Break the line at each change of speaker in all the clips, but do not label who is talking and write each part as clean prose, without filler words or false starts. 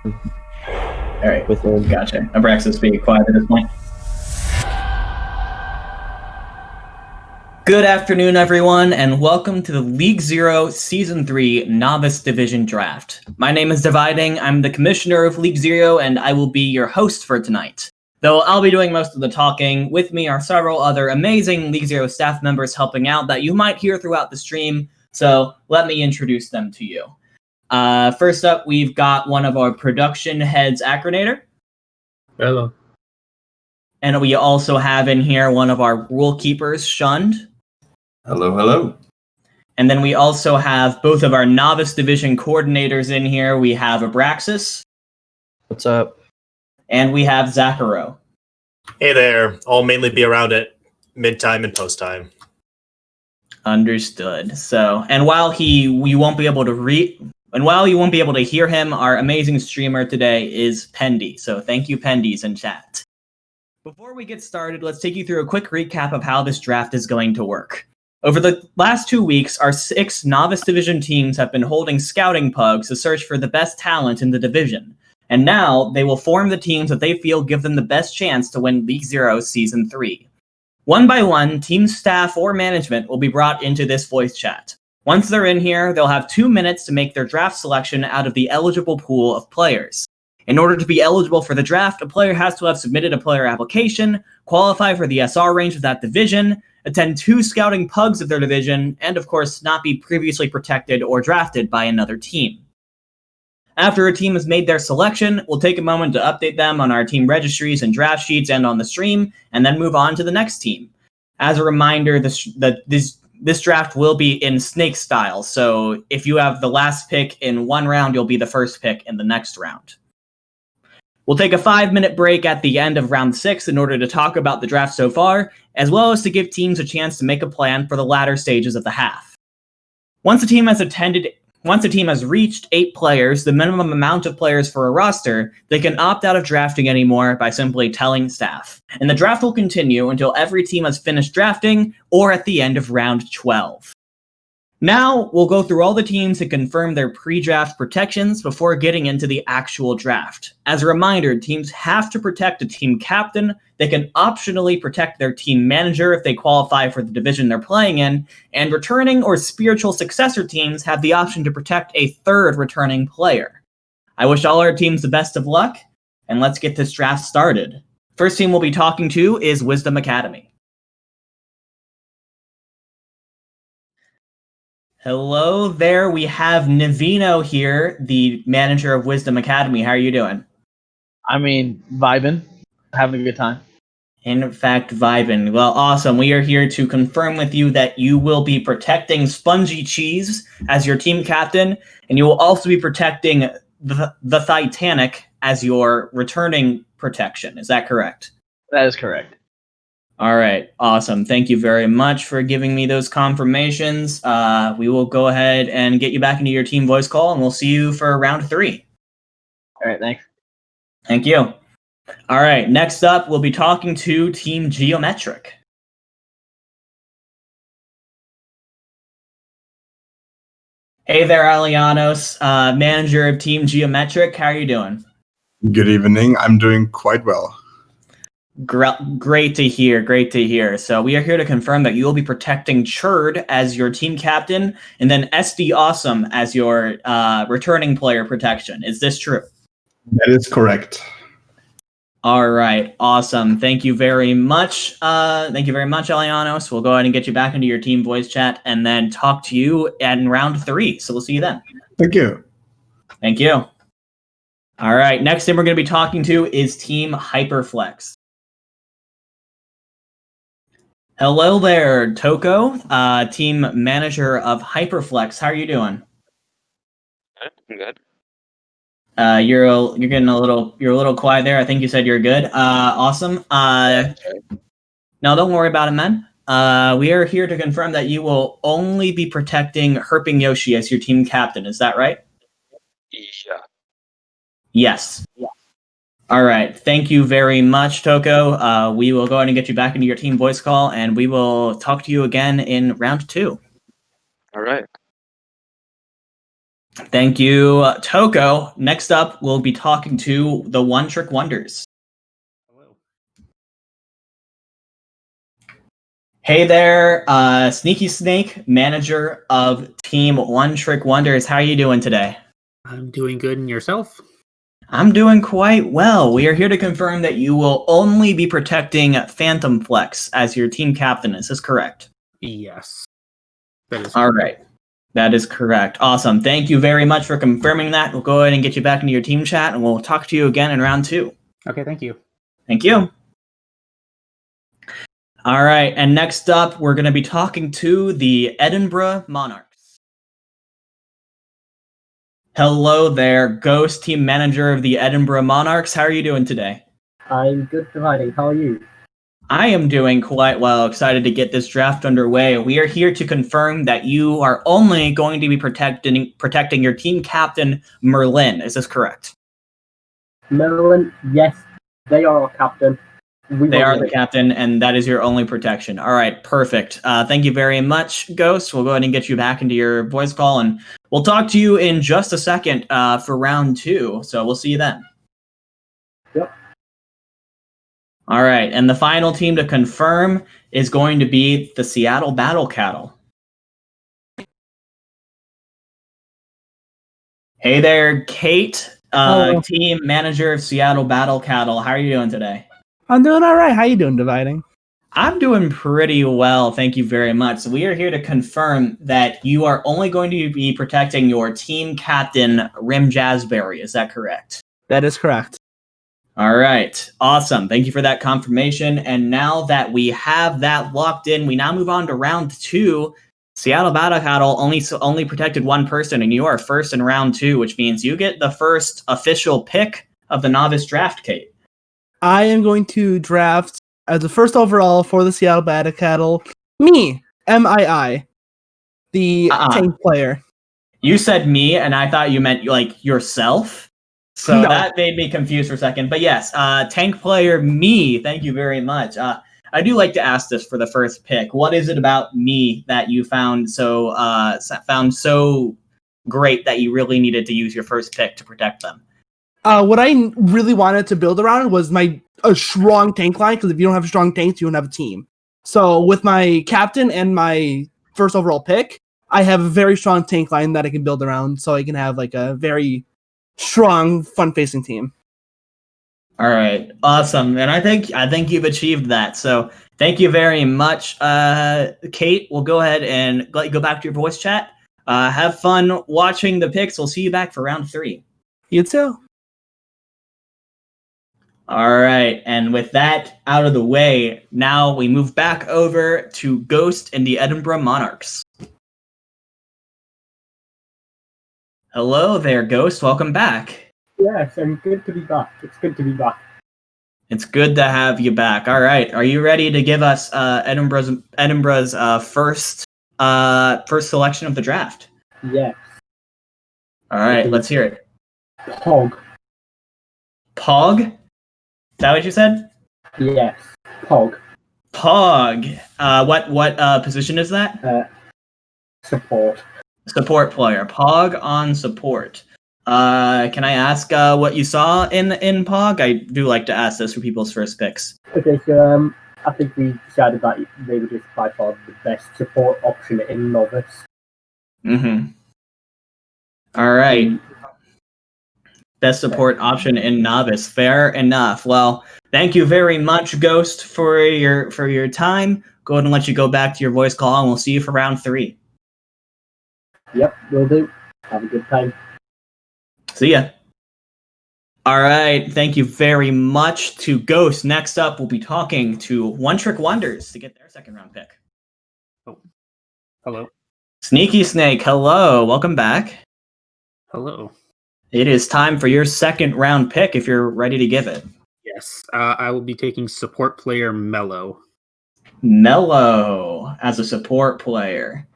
All right, gotcha. Abraxas, be quiet at this point. Good afternoon, everyone, and welcome to the League Zero Season 3 Novice Division Draft. My name is Dividing, I'm the Commissioner of League Zero, and I will be your host for tonight. Though I'll be doing most of the talking, with me are several other amazing League Zero staff members helping out that you might hear throughout the stream, so let me introduce them to you. First up, we've got one of our production heads, Acronator.
Hello.
And we also have in here one of our rule keepers, Shund.
Hello, hello.
And then we also have both of our Novice Division coordinators in here. We have Abraxas.
What's up?
And we have Zacharo.
Hey there. I'll mainly be around at mid-time and post-time.
Understood. So, and while you won't be able to hear him, our amazing streamer today is Pendy. So thank you, Pendys, in chat. Before we get started, let's take you through a quick recap of how this draft is going to work. Over the last 2 weeks, our 6 Novice Division teams have been holding scouting pugs to search for the best talent in the division. And now, they will form the teams that they feel give them the best chance to win League Zero Season 3. One by one, team staff or management will be brought into this voice chat. Once they're in here, they'll have 2 minutes to make their draft selection out of the eligible pool of players. In order to be eligible for the draft, a player has to have submitted a player application, qualify for the SR range of that division, attend 2 scouting pugs of their division, and of course not be previously protected or drafted by another team. After a team has made their selection, we'll take a moment to update them on our team registries and draft sheets and on the stream, and then move on to the next team. As a reminder, this draft will be in snake style, so if you have the last pick in one round, you'll be the first pick in the next round. We'll take a 5-minute break at the end of round 6 in order to talk about the draft so far, as well as to give teams a chance to make a plan for the latter stages of the half. Once a team has reached 8 players, the minimum amount of players for a roster, they can opt out of drafting anymore by simply telling staff. And the draft will continue until every team has finished drafting, or at the end of round 12. Now, we'll go through all the teams to confirm their pre-draft protections before getting into the actual draft. As a reminder, teams have to protect a team captain. They can optionally protect their team manager if they qualify for the division they're playing in, and returning or spiritual successor teams have the option to protect a third returning player. I wish all our teams the best of luck, and let's get this draft started. First team we'll be talking to is Wisdom Academy. Hello there, we have Navino here, the manager of Wisdom Academy. How are you doing?
I mean, vibing, having a good time.
In fact, vibing. Well, awesome. We are here to confirm with you that you will be protecting Spongy Cheese as your team captain, and you will also be protecting the Titanic as your returning protection. Is that correct?
That is correct.
All right, awesome. Thank you very much for giving me those confirmations. We will go ahead and get you back into your team voice call, and we'll see you for round 3.
All right, thanks.
Thank you. All right, next up, we'll be talking to Team Geometric. Hey there, Alianos, manager of Team Geometric. How are you doing?
Good evening. I'm doing quite well.
Great to hear. Great to hear. So we are here to confirm that you will be protecting Churd as your team captain, and then SD Awesome as your returning player protection. Is this true?
That is correct.
All right. Awesome. Thank you very much. Thank you very much, Elianos. We'll go ahead and get you back into your team voice chat and then talk to you in round 3. So we'll see you then.
Thank you.
Thank you. All right. Next thing we're going to be talking to is Team Hyperflex. Hello there, Toko, team manager of Hyperflex. How are you doing?
I'm good.
You're getting a little quiet there. I think you said you're good. Awesome. No, don't worry about it, man. We are here to confirm that you will only be protecting Herping Yoshi as your team captain. Is that right?
Yeah.
Yes. Yeah. All right. Thank you very much, Toko. We will go ahead and get you back into your team voice call, and we will talk to you again in round 2.
All right.
Thank you, Toko. Next up, we'll be talking to the One Trick Wonders.
Hello.
Hey there, Sneaky Snake, manager of Team One Trick Wonders. How are you doing today?
I'm doing good, and yourself?
I'm doing quite well. We are here to confirm that you will only be protecting Phantom Flex as your team captain. Is this correct?
Yes. That is
All right. That is correct. Awesome. Thank you very much for confirming that. We'll go ahead and get you back into your team chat, and we'll talk to you again in round 2.
Okay, thank you.
Thank you. All right. And next up, we're going to be talking to the Edinburgh Monarchs. Hello there, Ghost, team manager of the Edinburgh Monarchs. How are you doing today?
I'm good, Dividing. How are you?
I am doing quite well. Excited to get this draft underway. We are here to confirm that you are only going to be protecting your team captain, Merlin. Is this correct?
Merlin, yes, they are our captain.
They are the captain, and that is your only protection. All right, perfect. Thank you very much, Ghost. We'll go ahead and get you back into your voice call, and we'll talk to you in just a second for round 2. So we'll see you then.
Yep.
All right, and the final team to confirm is going to be the Seattle Battle Cattle. Hey there, Kate, team manager of Seattle Battle Cattle. How are you doing today?
I'm doing all right. How you doing, Dividing?
I'm doing pretty well, thank you very much. So we are here to confirm that you are only going to be protecting your team captain, Rim Jazzberry. Is that correct?
That is correct.
All right, awesome. Thank you for that confirmation. And now that we have that locked in, we now move on to round 2. Seattle Battle Cattle only protected one person, and you are first in round 2, which means you get the first official pick of the Novice Draft, Kate.
I am going to draft as the first overall for the Seattle Battle Cattle, me, MII, the tank player.
You said me, and I thought you meant like yourself. So
No.
That made me confused for a second. But yes, tank player me, thank you very much. I do like to ask this for the first pick. What is it about me that you found so great that you really needed to use your first pick to protect them?
What I really wanted to build around was a strong tank line, because if you don't have strong tanks, you don't have a team. So with my captain and my first overall pick, I have a very strong tank line that I can build around, so I can have like a very strong, fun-facing team.
All right, awesome, and I think you've achieved that. So thank you very much, Kate. We'll go ahead and let you go back to your voice chat. Have fun watching the picks. We'll see you back for round 3.
You too.
All right, and with that out of the way, now we move back over to Ghost and the Edinburgh Monarchs. Hello there, Ghost. Welcome back.
Yes, I'm good to be back. It's good to be back.
It's good to have you back. All right, are you ready to give us Edinburgh's first selection of the draft?
Yes.
All right, let's hear it.
Pog.
Pog? Is that what you said?
Yes. Pog.
Pog. What position is that?
Support.
Support player. Pog on support. Can I ask what you saw in Pog? I do like to ask this for people's first picks.
Okay, so I think we decided that they were just by far the best support option in Novice.
Mm-hmm. All right. Best support option in Novice. Fair enough. Well, thank you very much, Ghost, for your time. Go ahead and let you go back to your voice call, and we'll see you for round 3.
Yep, will do. Have a good time.
See ya. All right. Thank you very much to Ghost. Next up, we'll be talking to One Trick Wonders to get their second round pick.
Oh. Hello.
Sneaky Snake, hello. Welcome back.
Hello.
It is time for your second round pick if you're ready to give it.
Yes, I will be taking support player Mello.
Mello as a support player.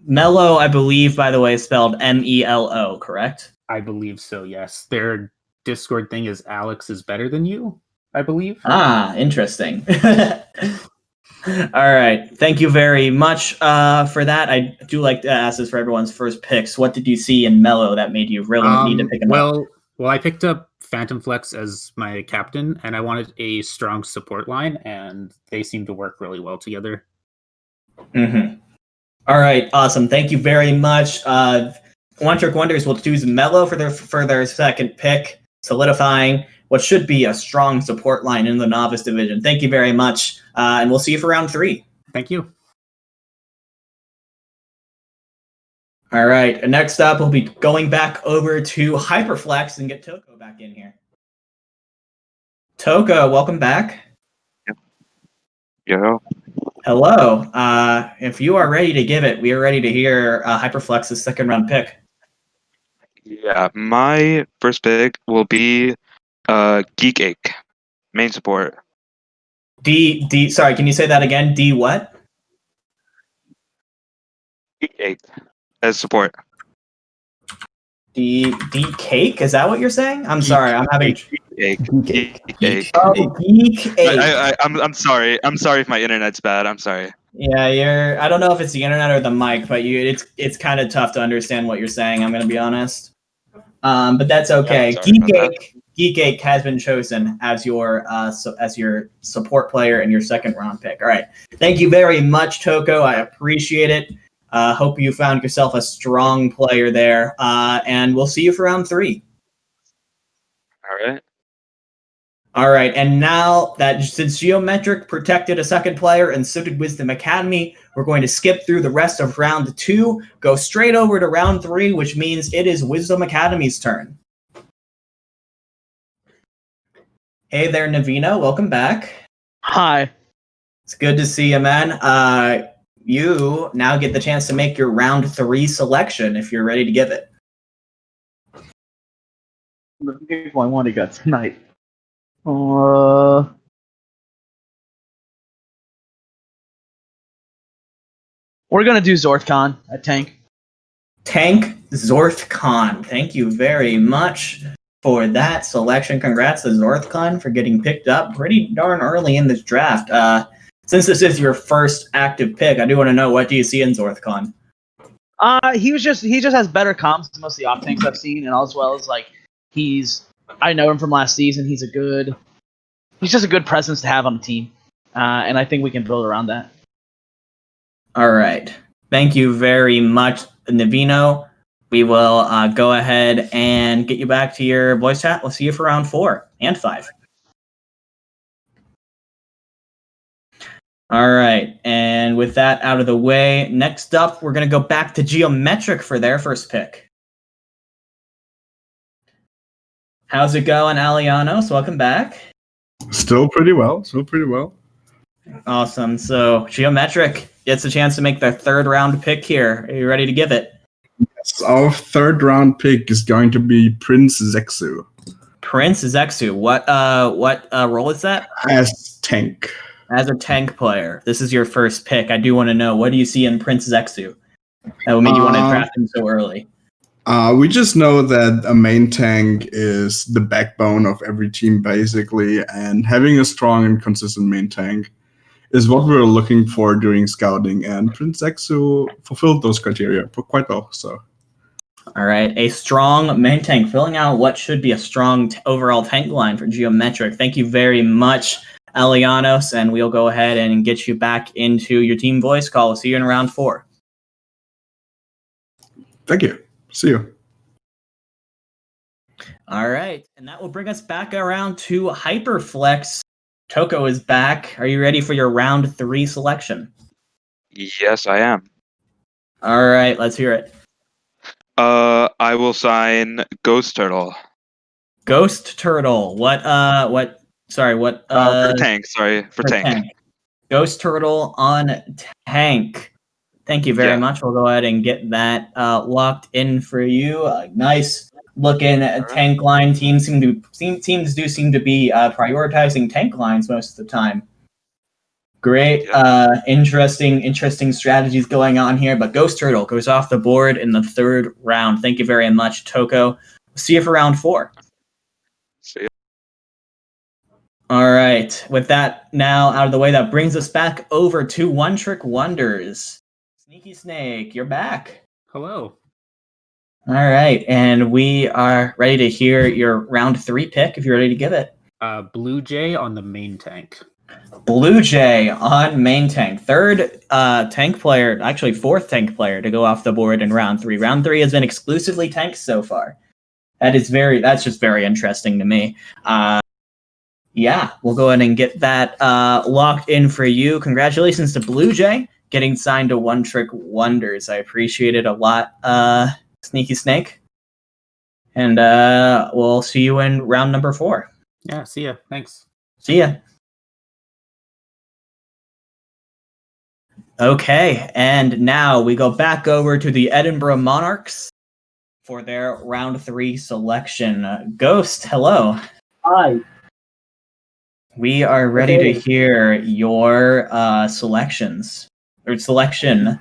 Mello, I believe, by the way, is spelled M-E-L-O, correct?
I believe so, yes. Their Discord thing is Alex is better than you, I believe.
Ah, interesting. All right. Thank you very much for that. I do like to ask this for everyone's first picks. What did you see in Mello that made you really need to pick him up?
Well, I picked up Phantom Flex as my captain, and I wanted a strong support line, and they seem to work really well together.
Mm-hmm. All right. Awesome. Thank you very much. One Trick Wonders will choose Mello for their second pick, solidifying what should be a strong support line in the Novice Division. Thank you very much, and we'll see you for round 3.
Thank you.
All right, next up, we'll be going back over to Hyperflex and get Toko back in here. Toko, welcome back.
Yo.
Hello. If you are ready to give it, we are ready to hear Hyperflex's second round pick.
Yeah, my first pick will be Geek Ache, main support.
D. Sorry, can you say that again? D what?
Geek Ache as support.
D cake? Is that what you're saying? I'm sorry. I'm having
Geek Ache.
Geek
Geek Ache.
oh geek ache.
I'm sorry. I'm sorry if my internet's bad. I'm sorry.
Yeah, I don't know if it's the internet or the mic, but it's kind of tough to understand what you're saying. I'm gonna be honest. But that's okay.
Yeah,
Geek Ache has been chosen as your support player and your second round pick. All right. Thank you very much, Toko. I appreciate it. Hope you found yourself a strong player there. And we'll see you for round 3.
All right.
All right. And now that since Geometric protected a second player and so did Wisdom Academy, we're going to skip through the rest of round 2, go straight over to round 3, which means it is Wisdom Academy's turn. Hey there, Navino. Welcome back.
Hi.
It's good to see you, man. You now get the chance to make your round 3 selection if you're ready to give it.
I want to go tonight. We're gonna do Zorthcon at tank.
Tank Zorthcon. Thank you very much for that selection. Congrats to Zorthcon for getting picked up pretty darn early in this draft. Since this is your first active pick, I do want to know, what do you see in Zorthcon?
He just has better comps than most of the off tanks I've seen, and as well as I know him from last season. He's just a good presence to have on the team, and I think we can build around that.
All right. Thank you very much, Navino. We will go ahead and get you back to your voice chat. We'll see you for round 4 and 5. All right. And with that out of the way, next up, we're going to go back to Geometric for their first pick. How's it going, Alianos? Welcome back.
Still pretty well.
Awesome. So Geometric gets a chance to make their third round pick here. Are you ready to give it?
Yes, our third round pick is going to be Prince Zexu
Prince Zexu. What role is that?
as tank.
As a tank player. This is your first pick. I do want to know, what do you see in Prince Zexu that will make you want to draft him so early?
We just know that a main tank is the backbone of every team, basically, and having a strong and consistent main tank is what we were looking for during scouting, and Prince Zexu fulfilled those criteria quite well. So,
all right, a strong main tank, filling out what should be a strong overall tank line for Geometric. Thank you very much, Alianos, and we'll go ahead and get you back into your team voice call. We'll see you in round 4.
thank you. See you.
All right, and that will bring us back around to Hyperflex. Toko is back. Are you ready for your round 3 selection?
Yes, I am.
All right, let's hear it.
I will sign Ghost Turtle.
Ghost Turtle. What?
For tank. Sorry, for tank.
Ghost Turtle on tank. Thank you very much. We'll go ahead and get that locked in for you. Nice looking tank line. Teams do seem to be prioritizing tank lines most of the time. Great, interesting strategies going on here. But Ghost Turtle goes off the board in the 3rd round. Thank you very much, Toko. See you for round 4.
See you.
All right. With that now out of the way, that brings us back over to One Trick Wonders. Sneaky Snake, you're back.
Hello.
All right, and we are ready to hear your round 3 pick if you're ready to give it.
Blue Jay on the main tank.
Blue Jay on main tank. Third tank player, actually fourth tank player to go off the board in round 3. Round 3 has been exclusively tanks so far. That's just very interesting to me. Yeah, we'll go ahead and get that locked in for you. Congratulations to Blue Jay getting signed to One Trick Wonders. I appreciate it a lot, Sneaky Snake. And we'll see you in round number 4.
Yeah, see ya. Thanks.
See ya. Okay, and now we go back over to the Edinburgh Monarchs for their round 3 selection. Ghost, hello.
Hi.
We are ready to hear your selections. Or selection,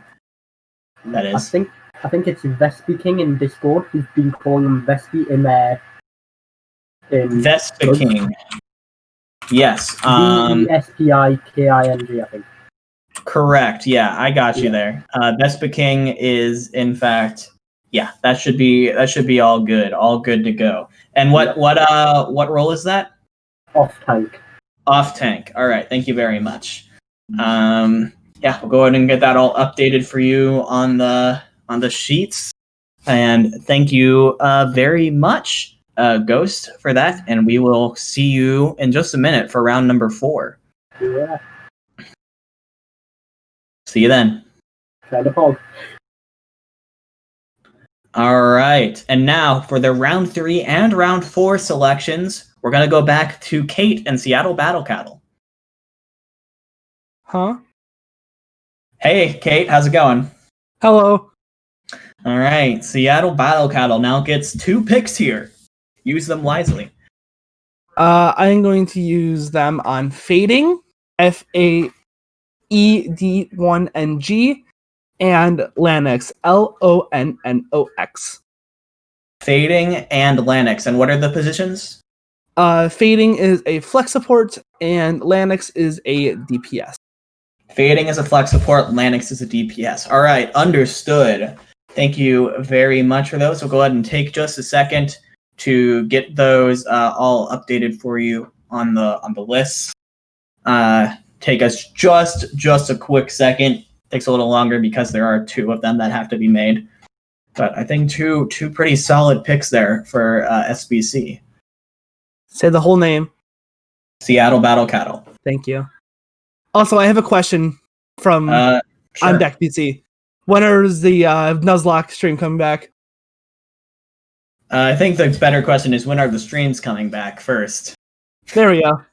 that is.
I think it's Vespi King in Discord. We've been calling him Vespi in there.
Vespa King. Yes.
Vespi-King, I think.
Correct. Yeah, I got you there. Vespa King is, in fact, yeah, that should be all good to go. And what role is that?
Off tank.
Off tank. All right. Thank you very much. Yeah, we'll go ahead and get that all updated for you on the sheets. And thank you very much, Ghost, for that. And we will see you in just a minute for round number 4.
Yeah.
See you then.
Kind of hog.
All right. And now for the round 3 and round 4 selections, we're going to go back to Kate and Seattle Battle Cattle.
Huh?
Hey, Kate, how's it going?
Hello.
All right. Seattle Battle Cattle now gets 2 picks here. Use them wisely.
I'm going to use them on Fading, FAED1NG, and Lanix, LONNOX.
Fading and Lanix. And what are the positions?
Fading is a flex support, and Lanix is a DPS.
Fading is a flex support, Lanix is a DPS. All right, understood. Thank you very much for those. We'll go ahead and take just a second to get those all updated for you on the list. Take us just a quick second. Takes a little longer because there are 2 of them that have to be made. But I think two pretty solid picks there for SBC.
Say the whole name.
Seattle Battle Cattle.
Thank you. Also, I have a question from
Sure.
on Deck PC. When is the Nuzlocke stream coming back?
I think the better question is when are the streams coming back first?
There we go.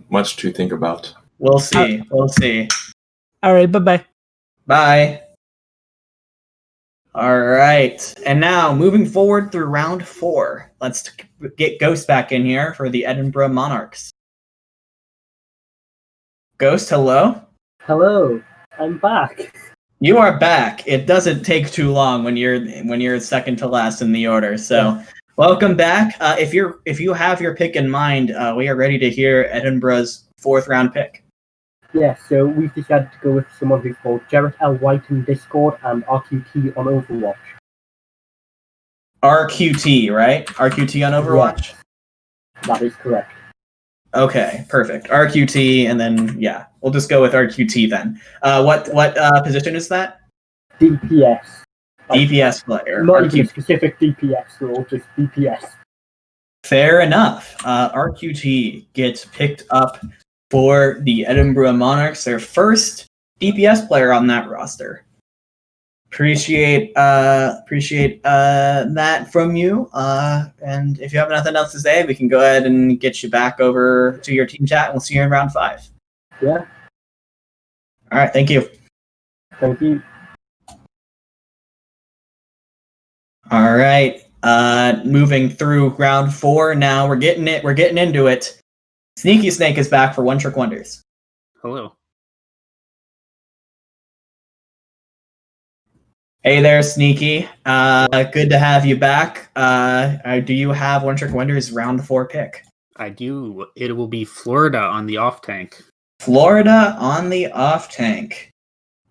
Much to think about.
We'll see. We'll see.
All right, bye-bye.
Bye. All right. And now, moving forward through round 4, let's get Ghost back in here for the Edinburgh Monarchs. Ghost, hello?
Hello. I'm back.
You are back. It doesn't take too long when you're second to last in the order. So, welcome back. If you have your pick in mind, we are ready to hear Edinburgh's 4th round pick.
Yeah, so we've decided to go with someone who's called Jarrett L. White in Discord and RQT on Overwatch.
RQT, right? RQT on Overwatch?
Yes, that is correct.
Okay, perfect. RQT, and then, yeah, we'll just go with RQT then. What position is that?
DPS.
DPS player.
Not even a specific DPS role, just DPS.
Fair enough. RQT gets picked up for the Edinburgh Monarchs, their first DPS player on that roster. Appreciate that from you. And if you have nothing else to say, we can go ahead and get you back over to your team chat, and we'll see you in round 5.
Yeah.
All right. Thank you.
Thank you.
All right. Moving through round 4 now. We're getting into it. Sneaky Snake is back for One Trick Wonders.
Hello.
Hey there, Sneaky. Good to have you back. Do you have One Trick Wonders round 4 pick?
I do. It will be Florida on the off tank.
Florida on the off tank.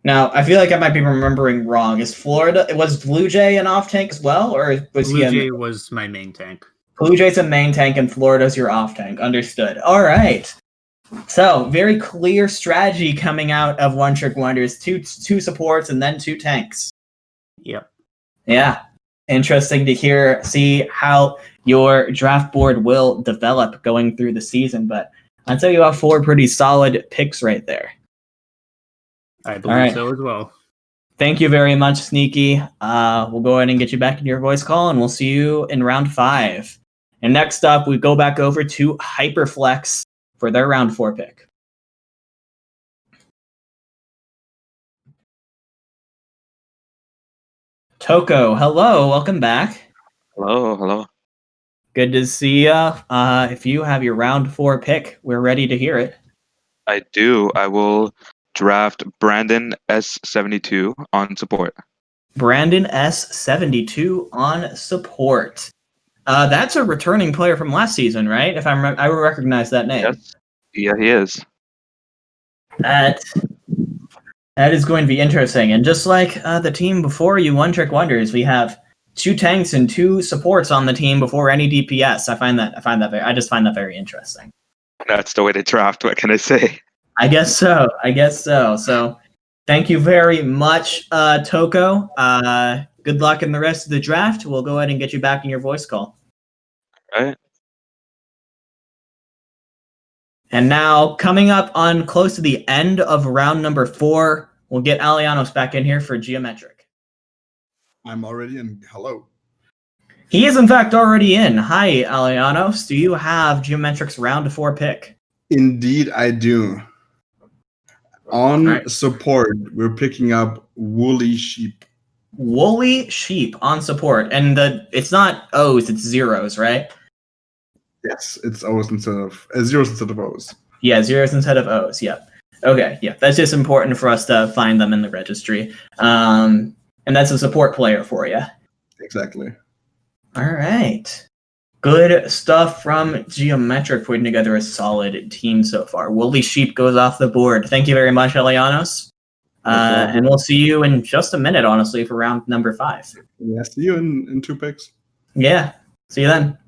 Now, I feel like I might be remembering wrong. Was Blue Jay an off tank as well, or was
Blue
he?
Jay was my main tank.
Blue Jay's a main tank, and Florida's your off tank. Understood. All right. So, very clear strategy coming out of One Trick Wonders. Two supports and then 2 tanks.
Yep.
Yeah. Interesting to see how your draft board will develop going through the season. But I'd say you have 4 pretty solid picks right there.
I believe so as well.
Thank you very much, Sneaky. We'll go ahead and get you back in your voice call, and we'll see you in round 5. And next up, we go back over to Hyperflex for their round 4 pick. Toko, hello, welcome back.
Hello.
Good to see ya. If you have your round 4 pick, we're ready to hear it.
I do. I will draft Brandon S72 on support.
Brandon S72 on support. That's a returning player from last season, right? If I will recognize that name.
Yes. Yeah, he is.
That is going to be interesting. And just like the team before you, One Trick Wonders, we have 2 tanks and 2 supports on the team before any DPS. I just find that very interesting.
That's the way to draft. What can I say?
I guess so. So, thank you very much, Toko. Good luck in the rest of the draft. We'll go ahead and get you back in your voice call.
All right.
And now, coming up on close to the end of round number 4, we'll get Alianos back in here for Geometric.
I'm already in. Hello.
He is, in fact, already in. Hi, Alianos. Do you have Geometric's round 4 pick?
Indeed, I do. On support, we're picking up Woolly Sheep.
Woolly Sheep on support. And it's not O's, it's zeros, right?
Yes, it's O's instead of zeros instead of O's.
Yeah, zeros instead of O's. Yep. Okay. Yeah, that's just important for us to find them in the registry. And that's a support player for you.
Exactly.
All right. Good stuff from Geometric, putting together a solid team so far. Woolly Sheep goes off the board. Thank you very much, Elianos. And we'll see you in just a minute, honestly, for round number 5.
Yeah, see you in 2 picks.
Yeah. See you then.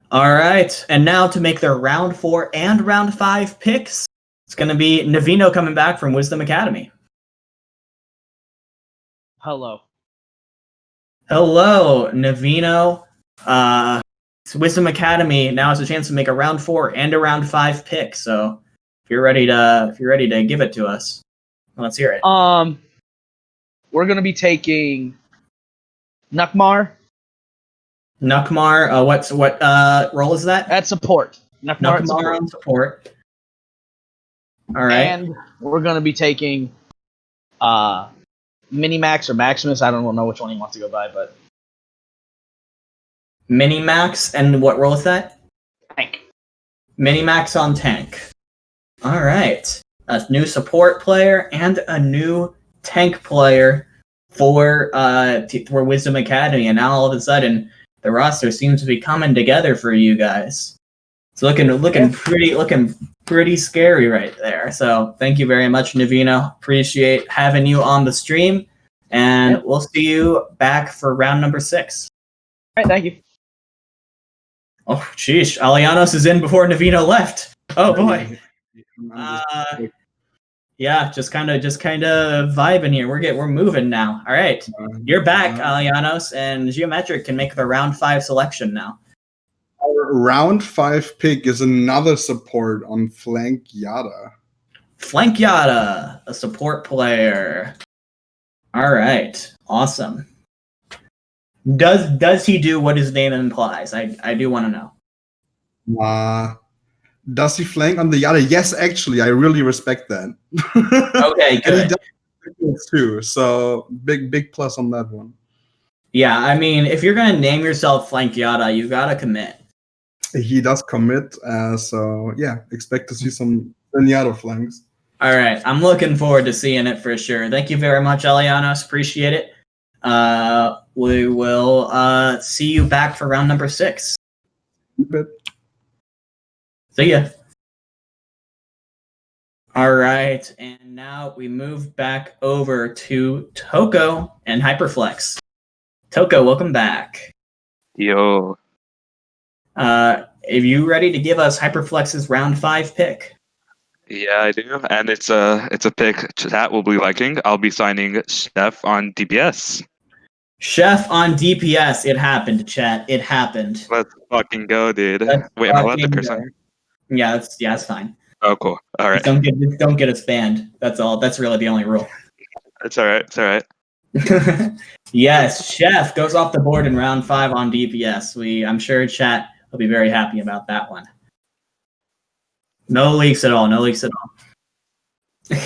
All right. And now to make their round 4 and round 5 picks, it's going to be Navino coming back from Wisdom Academy.
Hello,
Navino. Wisdom Academy now has a chance to make a round 4 and a round 5 pick. So if you're ready to give it to us, let's hear it.
We're gonna be taking Nukmar.
Nukmar, what role is that?
At support.
Nukmar on support. All right.
And we're gonna be taking Minimax or Maximus. I don't know which one he wants to go by, but
Minimax, and what role is that?
tank.
Minimax on tank. All right. A new support player and a new tank player for Wisdom Academy, and now all of a sudden the roster seems to be coming together for you guys. It's looking pretty scary right there. So thank you very much, Navino. Appreciate having you on the stream, and we'll see you back for round number 6.
All right, thank you.
Oh, sheesh. Alianos is in before Navino left. Oh boy. Yeah, just kind of vibing here. We're moving now. All right, you're back, Alianos, and Geometric can make the round 5 selection now.
Our round 5 pick is another support on Flank Yada.
Flank Yada, a support player. All right, awesome. Does he do what his name implies? I do want to know.
Does he flank on the Yada? Yes, actually, I really respect that.
Okay, good.
And he does too, so big plus on that one.
Yeah, I mean, if you're gonna name yourself Flank Yada, you gotta commit.
He does commit, so yeah, expect to see some Yada flanks.
All right, I'm looking forward to seeing it for sure. Thank you very much, Elianos. Appreciate it. We will see you back for round number 6. See ya. All right, and now we move back over to Toko and Hyperflex. Toko, welcome back.
Yo.
Are you ready to give us Hyperflex's round 5 pick?
Yeah, I do. And it's a pick chat will be liking. I'll be signing Chef on DPS.
Chef on DPS. It happened, chat. It happened.
Let's fucking go, dude.
Let's
Wait, am I allowed to
fucking
curse
go.
on?
Yeah, it's fine.
Oh, cool. All right.
Just don't get us banned. That's all. That's really the only rule.
It's all right. It's all right.
Yes, Chef goes off the board in round 5 on DPS. I'm sure chat will be very happy about that one. No leaks at all. No leaks at all.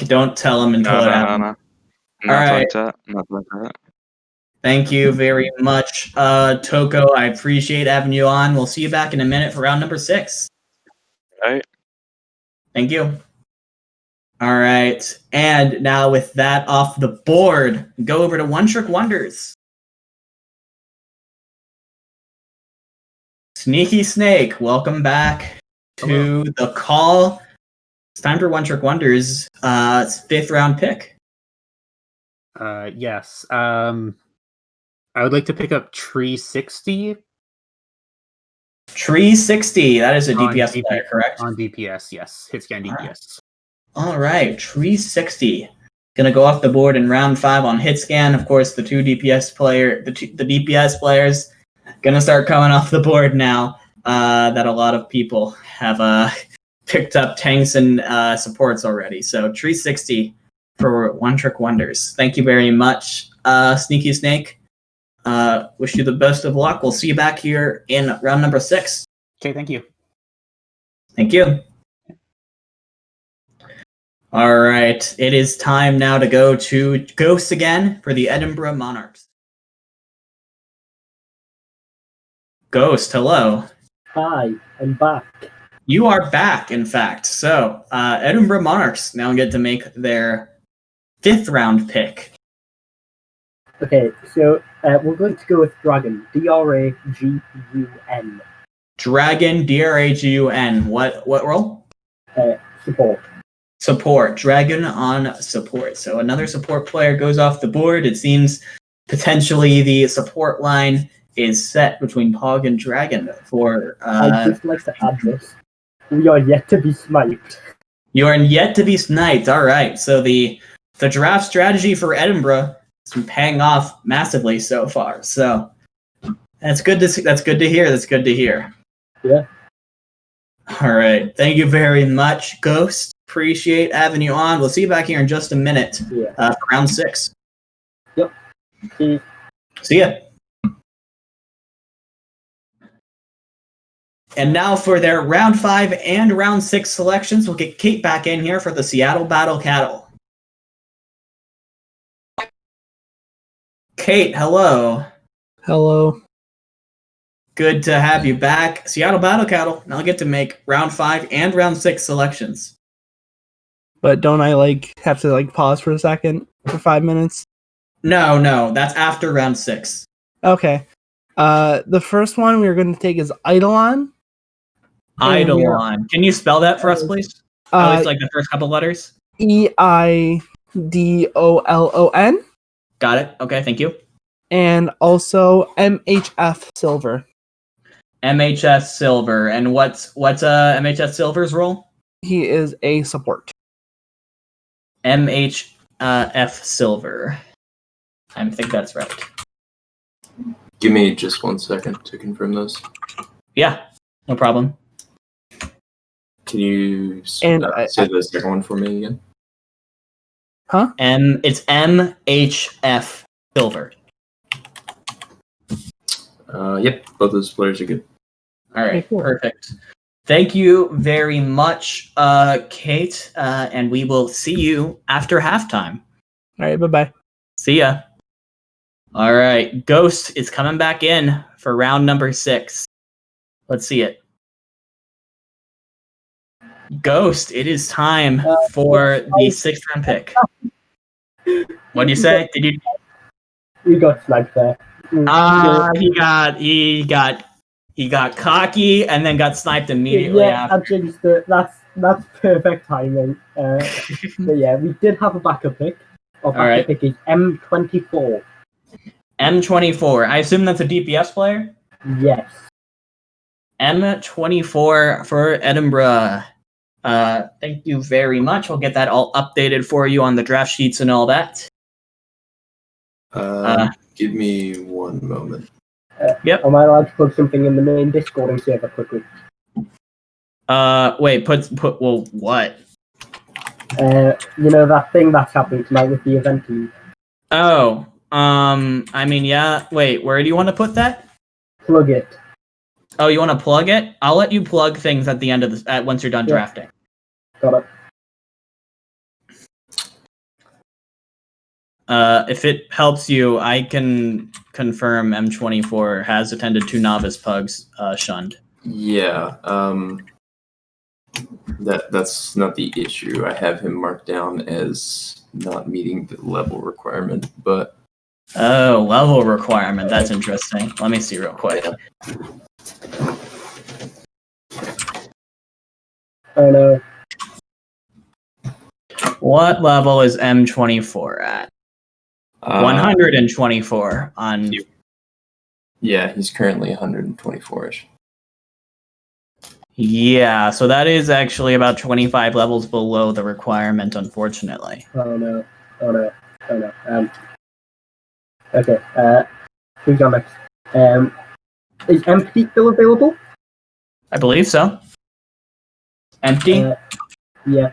Don't tell him until it happens.
No.
All right.
Not like that.
Thank you very much, Toko. I appreciate having you on. We'll see you back in a minute for round number 6.
All right.
Thank you. All right. And now with that off the board, go over to One Trick Wonders. Sneaky Snake, welcome back to the call. It's time for One Trick Wonders. 5th round pick.
Yes. I would like to pick up Tree 60
Tree 60. That is a
on
DPS player, correct?
On DPS, yes. Hit scan DPS.
All right. Tree 60. Gonna go off the board in round 5 on hit scan. Of course, the DPS players gonna start coming off the board now. That a lot of people have picked up tanks and supports already. So Tree 60 for One Trick Wonders. Thank you very much, Sneaky Snake. Wish you the best of luck. We'll see you back here in round number 6.
Okay, thank you.
Thank you. All right, it is time now to go to Ghost again for the Edinburgh Monarchs. Ghost, hello.
Hi, I'm back.
You are back, in fact. So, Edinburgh Monarchs now get to make their 5th round pick.
Okay, so we're going to go with Dragon. D-R-A-G-U-N.
Dragon, D-R-A-G-U-N. What role?
Support.
Support. Dragon on support. So another support player goes off the board. It seems potentially the support line is set between Pog and Dragon for...
I'd just like to add this. We are yet to be sniped.
You are yet to be sniped. All right. So the draft strategy for Edinburgh has been paying off massively so far. So that's good to see. That's good to hear. That's good to hear.
Yeah.
All right. Thank you very much, Ghost. Appreciate having you on. We'll see you back here in just a minute.
Yeah.
For round 6.
Yep.
See ya. And now for their round 5 and round 6 selections, we'll get Kate back in here for the Seattle Battle Cattle. Kate, hello.
Hello.
Good to have you back. Seattle Battle Cattle now get to make round 5 and round 6 selections.
But don't I have to pause for a second for 5 minutes?
No, that's after round 6.
Okay. The first one we're going to take is Eidolon.
Eidolon. Can you spell that for us, please? At least the first couple letters.
Eidolon.
Got it. Okay, thank you.
And also MHF Silver.
MHS Silver. And what's MHS Silver's role?
He is a support.
MHF Silver. I think that's right.
Give me just 1 second to confirm those.
Yeah, no problem.
Can you say the second one for me again?
Huh?
It's MHF Silver.
Yep, both those players are good.
All right,
Okay, cool.
Perfect. Thank you very much, Kate, and we will see you after halftime.
All right, bye-bye.
See ya. All right, Ghost is coming back in for round number 6. Let's see it. Ghost, it is time for the 6th round pick. What do you say? Did you?
We got sniped there.
He got He got cocky and then got sniped immediately
Yeah,
after.
actually, that's perfect timing. But yeah, we did have a backup pick. Our backup
right.
pick is M24.
M24. I assume that's a DPS player?
Yes.
M24 for Edinburgh. Thank you very much. We'll get that all updated for you on the draft sheets and all that.
Give me one moment.
Yep.
Am I allowed to plug something in the main Discord server quickly?
Wait, well, what?
You know that thing that's happening tonight with the event team?
Oh, I mean, yeah. Wait, where do you want to put that?
Plug it.
Oh, you want to plug it? I'll let you plug things at the end of this, once you're done
Yeah.
drafting.
Got it.
If it helps you, I can confirm M24 has attended 2 novice pugs, shunned.
Yeah, that's not the issue. I have him marked down as not meeting the level requirement, but
Oh, level requirement. That's interesting. Let me see real quick.
Oh no.
What level is M24 at? 124 on.
yeah, he's currently 124ish.
Yeah, so that is actually about 25 levels below the requirement, unfortunately.
Oh no. Oh no. Oh no. Okay. Who's on next? Is Empty still available?
I believe so. Empty?
Yeah.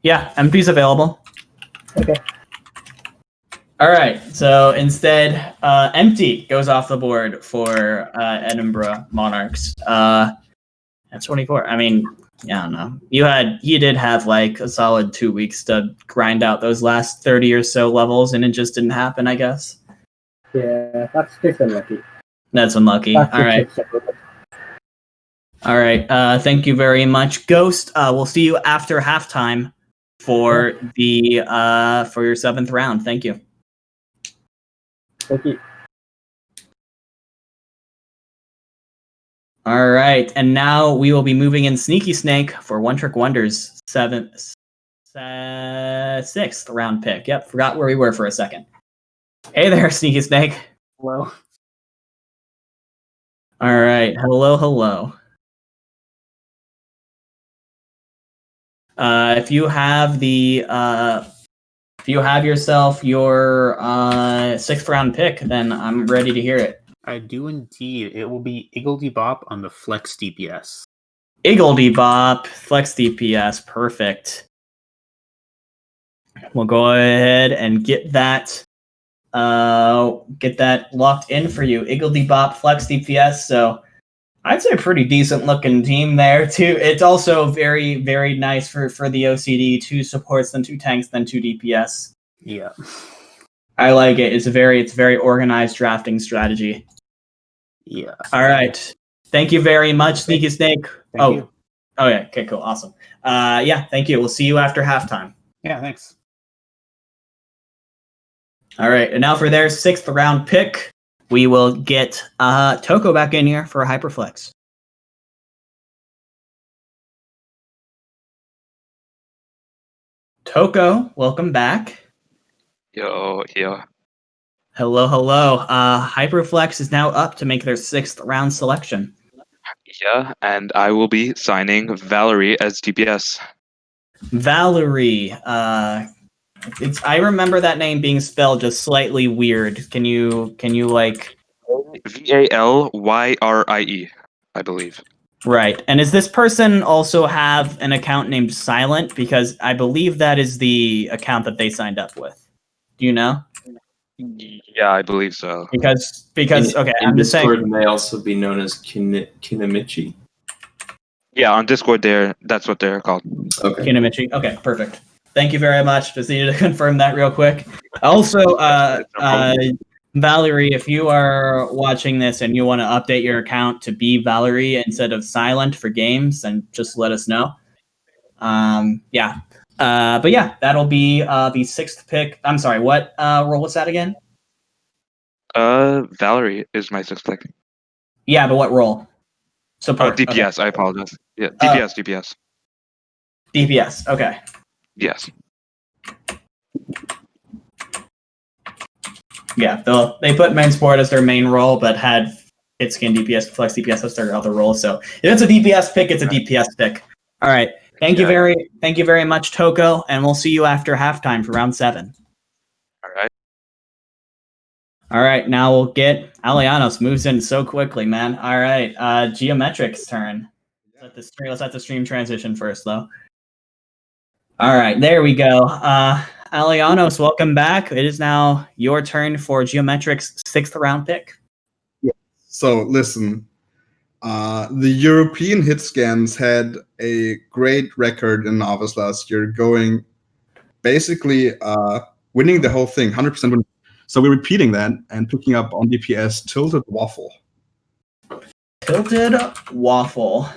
Yeah, empty's available.
Okay.
All right, so instead, empty goes off the board for Edinburgh Monarchs. That's 24. I mean, I don't know. You did have like a solid 2 weeks to grind out those last 30 or so levels, and it just didn't happen, I guess.
Yeah, that's just unlucky.
That's unlucky.
That's
All right. All right. Thank you very much, Ghost. We'll see you after halftime for the for your 7th round. Thank you.
Thank you.
All right, and now we will be moving in Sneaky Snake for One Trick Wonders 6th round pick. Yep, forgot where we were for a second. Hey there, Sneaky Snake.
Hello.
All right, hello. If you have yourself your 6th round pick, then I'm ready to hear it.
I do indeed. It will be Iggledy Bop on the Flex DPS.
Iggledy Bop, Flex DPS, perfect. We'll go ahead and get that locked in for you. Iggledy Bop, Flex DPS. So I'd say a pretty decent looking team there too. It's also very, very nice for the OCD. 2 supports, then 2 tanks, then 2 DPS.
Yeah.
I like it. It's very organized drafting strategy.
Yeah.
All right. Thank you very much, Sneaky Snake.
Thank you.
Oh yeah. Okay, cool. Awesome. Yeah, thank you. We'll see you after halftime.
Yeah, thanks.
All right. And now for their 6th round pick, we will get Toko back in here for a Hyperflex. Toko, welcome back.
Yo.
Hello. Hyperflex is now up to make their 6th round selection.
Yeah, and I will be signing Valerie as DPS.
Valerie. I remember that name being spelled just slightly weird. Can you like
Vallyrie, I believe.
Right. And does this person also have an account named Silent? Because I believe that is the account that they signed up with. Do you know?
Yeah, I believe so.
Because okay,
in
I'm just saying.
Discord may also be known as Kinamichi.
Yeah, on Discord that's what they're called.
Okay.
Kinamichi. Okay, perfect. Thank you very much. Just needed to confirm that real quick. Also, Valerie, if you are watching this and you want to update your account to be Valerie instead of Silent for games, then just let us know. Yeah. But yeah, that'll be the 6th pick. I'm sorry, what role was that again?
Valerie is my 6th pick.
Yeah, but what role? Support.
DPS.
Okay.
I apologize. Yeah, DPS.
DPS. Okay.
Yes.
Yeah, they put main support as their main role, but had hit skin DPS, flex DPS as their other role. So if it's a DPS pick, it's a DPS pick. All right. Thank you very much, Toko, and we'll see you after halftime for round 7.
All right.
All right, now we'll get Alianos moves in so quickly, man. All right, Geometric's turn. Let's let the stream transition first, though. All right, there we go. Alianos, welcome back. It is now your turn for Geometric's 6th round pick.
So listen, the European hit scans had a great record in Novice last year, going basically winning the whole thing, 100% win. So we're repeating that and picking up on DPS Tilted Waffle.
Tilted Waffle.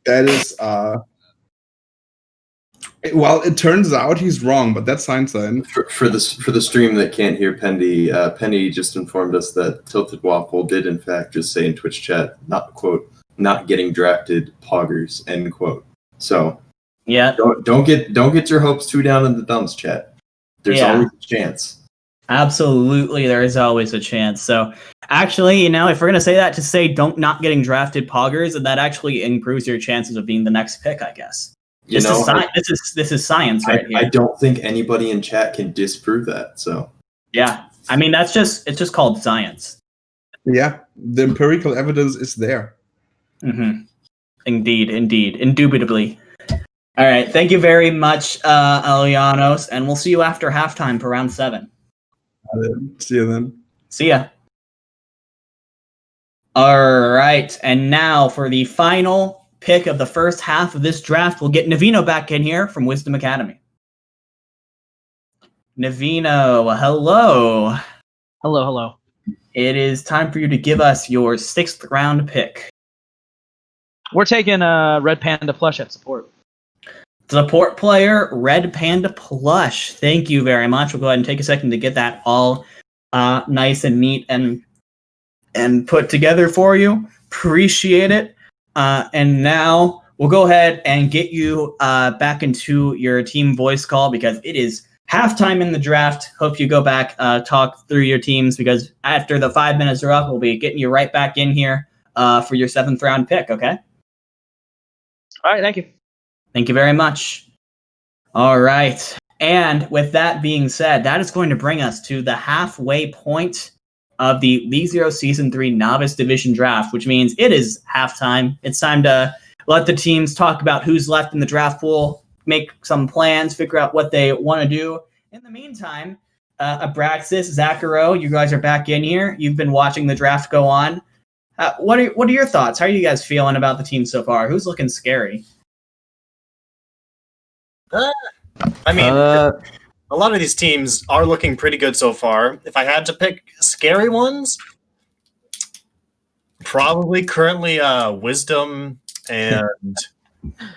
That is, well, it turns out he's wrong, but that's hindsight.
For the stream that can't hear Pendy, Pendy just informed us that Tilted Waffle did in fact just say in Twitch chat, not getting drafted poggers, end quote. So
yeah,
don't get your hopes too down in the dumps, chat. There's always a chance.
Absolutely, there is always a chance. So actually, if we're gonna say that, to say not getting drafted poggers, and that actually improves your chances of being the next pick, I guess. This is science, right here.
I don't think anybody in chat can disprove that. So
yeah, I mean it's just called science.
Yeah, the empirical evidence is there.
Mm-hmm. Indeed, indubitably. All right, thank you very much, Alianos, and we'll see you after halftime for round 7.
See you then.
See ya. All right, and now for the final pick of the first half of this draft, we'll get Navino back in here from Wisdom Academy. Navino, hello.
Hello.
It is time for you to give us your 6th round pick.
We're taking Red Panda plush at support.
Support player, Red Panda plush. Thank you very much. We'll go ahead and take a second to get that all nice and neat and put together for you. Appreciate it. And now we'll go ahead and get you back into your team voice call because it is halftime in the draft. Hope you go back, talk through your teams because after the 5 minutes are up, we'll be getting you right back in here for your 7th round pick, okay?
All right, thank you.
Thank you very much. All right. And with that being said, that is going to bring us to the halfway point of the League Zero Season 3 Novice Division Draft, which means it is halftime. It's time to let the teams talk about who's left in the draft pool, make some plans, figure out what they want to do. In the meantime, Abraxas, Zacharo, you guys are back in here. You've been watching the draft go on. What are your thoughts? How are you guys feeling about the team so far? Who's looking scary?
I mean, a lot of these teams are looking pretty good so far. If I had to pick scary ones, probably currently Wisdom and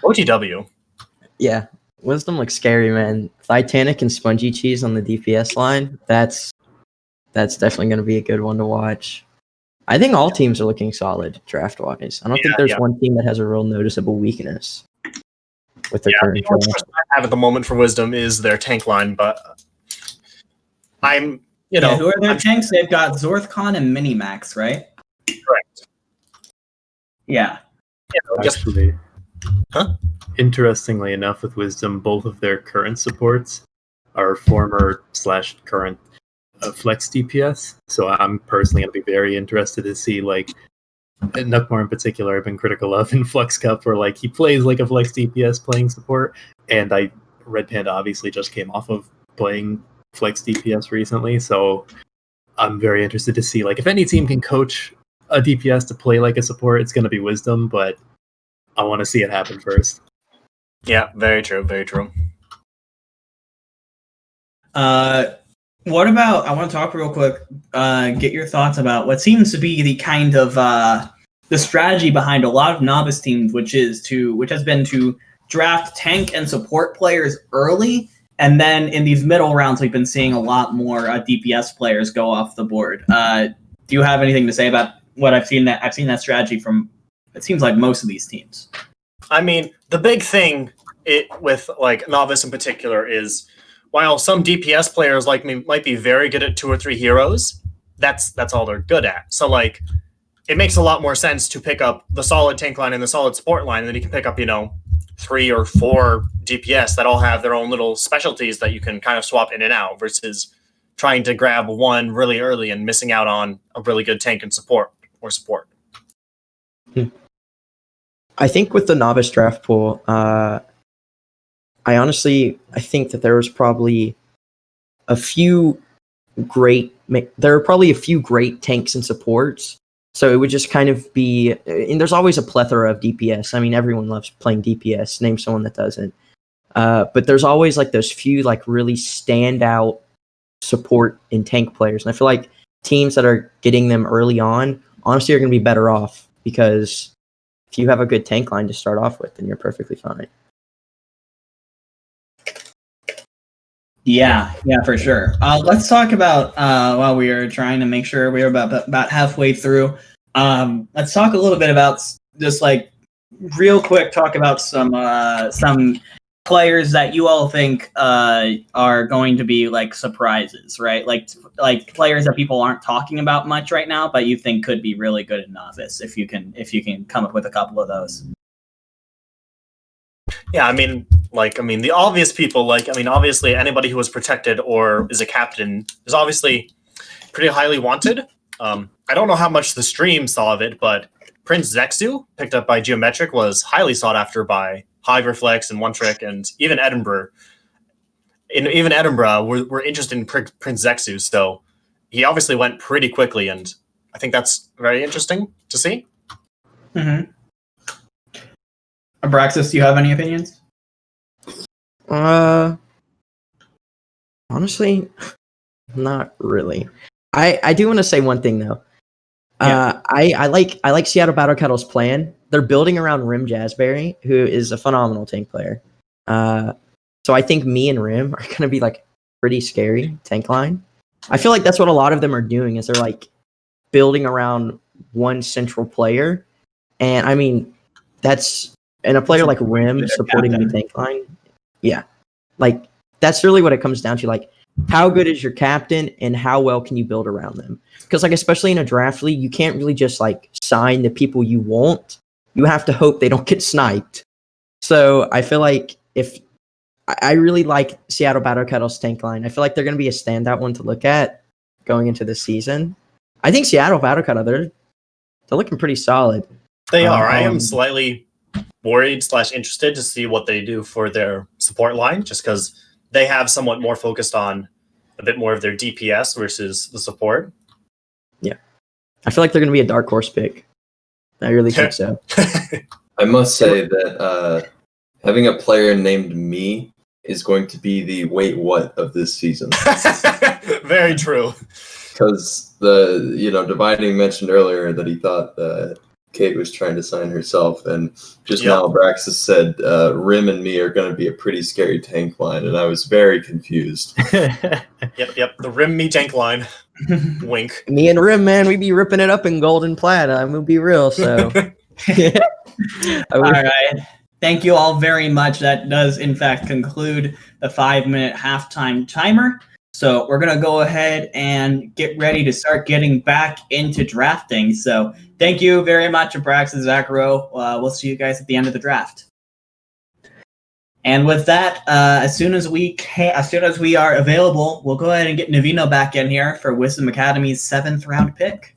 OTW.
Yeah, Wisdom looks scary, man. Titanic and Spongy Cheese on the DPS line. That's definitely going to be a good one to watch. I think all teams are looking solid draft-wise. I don't think there's one team that has a real noticeable weakness with their current
draft. The I have at the moment for Wisdom is their tank line, but I'm,
who are their tanks? They've got Zorthcon and Minimax, right?
Correct.
Yeah.
Actually, interestingly enough, with Wisdom, both of their current supports are former/current flex DPS. So I'm personally going to be very interested to see, Nukmar in particular, I've been critical of in Flux Cup, where he plays like a flex DPS playing support, and Red Panda obviously just came off of playing flex DPS recently, so I'm very interested to see if any team can coach a DPS to play like a support, it's going to be Wisdom, but I want to see it happen first.
Yeah, very true, very true.
What about, I want to talk real quick, get your thoughts about what seems to be the kind of, the strategy behind a lot of novice teams, which has been to draft tank and support players early And then in these middle rounds, we've been seeing a lot more DPS players go off the board. Do you have anything to say about what I've seen? I've seen that strategy from, it seems like, most of these teams.
I mean, the big thing with like Novice in particular is, while some DPS players like me might be very good at 2 or 3 heroes, that's all they're good at. So like, it makes a lot more sense to pick up the solid tank line and the solid support line, and then you can pick up 3 or 4 DPS that all have their own little specialties that you can kind of swap in and out, versus trying to grab one really early and missing out on a really good tank and support.
I think with the novice draft pool, I think that there was probably a few great tanks and supports. So it would just kind of be, and there's always a plethora of DPS. I mean, everyone loves playing DPS. Name someone that doesn't. But there's always like those few like really standout support and tank players. And I feel like teams that are getting them early on, honestly, are going to be better off, because if you have a good tank line to start off with, then you're perfectly fine.
Yeah, for sure. Let's talk about, while we are trying to make sure we're about halfway through, let's talk a little bit about, just like real quick, talk about some players that you all think are going to be like surprises, right? Like players that people aren't talking about much right now, but you think could be really good at Novice, if you can come up with a couple of those.
Yeah, I mean, the obvious people, obviously anybody who was protected or is a captain is obviously pretty highly wanted. I don't know how much the stream saw of it, but Prince Zexu, picked up by Geometric, was highly sought after by Hyverflex and One Trick, and even Edinburgh. Even Edinburgh were interested in Prince Zexu, so he obviously went pretty quickly, and I think that's very interesting to see.
Mm-hmm. Abraxas, do you have any opinions?
Honestly, not really. I do want to say one thing though.
Yeah.
I like Seattle Battle Kettle's plan. They're building around Rim Jazzberry, who is a phenomenal tank player. So I think me and Rim are gonna be like pretty scary tank line. I feel like that's what a lot of them are doing, is they're like building around one central player. And I mean, and a player like Rim supporting the tank line. Yeah. Like, that's really what it comes down to. Like, how good is your captain and how well can you build around them? Because, like, especially in a draft league, you can't really just, like, sign the people you want. You have to hope they don't get sniped. So I feel like I really like Seattle Battle Kettle's tank line. I feel like they're going to be a standout one to look at going into the season. I think Seattle Battle Kettle, they're looking pretty solid.
They are. I am slightly worried / interested to see what they do for their support line, just because they have somewhat more focused on a bit more of their DPS versus the support.
Yeah. I feel like they're going to be a dark horse pick. I really think so.
I must say that having a player named me is going to be the wait what of this season.
Very true.
Because Dividing mentioned earlier that he thought Kate was trying to sign herself, and just now Braxis said Rim and me are going to be a pretty scary tank line, and I was very confused.
Yep. The Rim me tank line. Wink.
Me and Rim, man, we be ripping it up in gold and plat. I'm gonna be real. So,
all right. Thank you all very much. That does, in fact, conclude the 5-minute halftime timer. So we're going to go ahead and get ready to start getting back into drafting. So thank you very much, Abraxas, Zacharo. We'll see you guys at the end of the draft. And with that, as soon as we are available, we'll go ahead and get Navino back in here for Wisdom Academy's 7th round pick.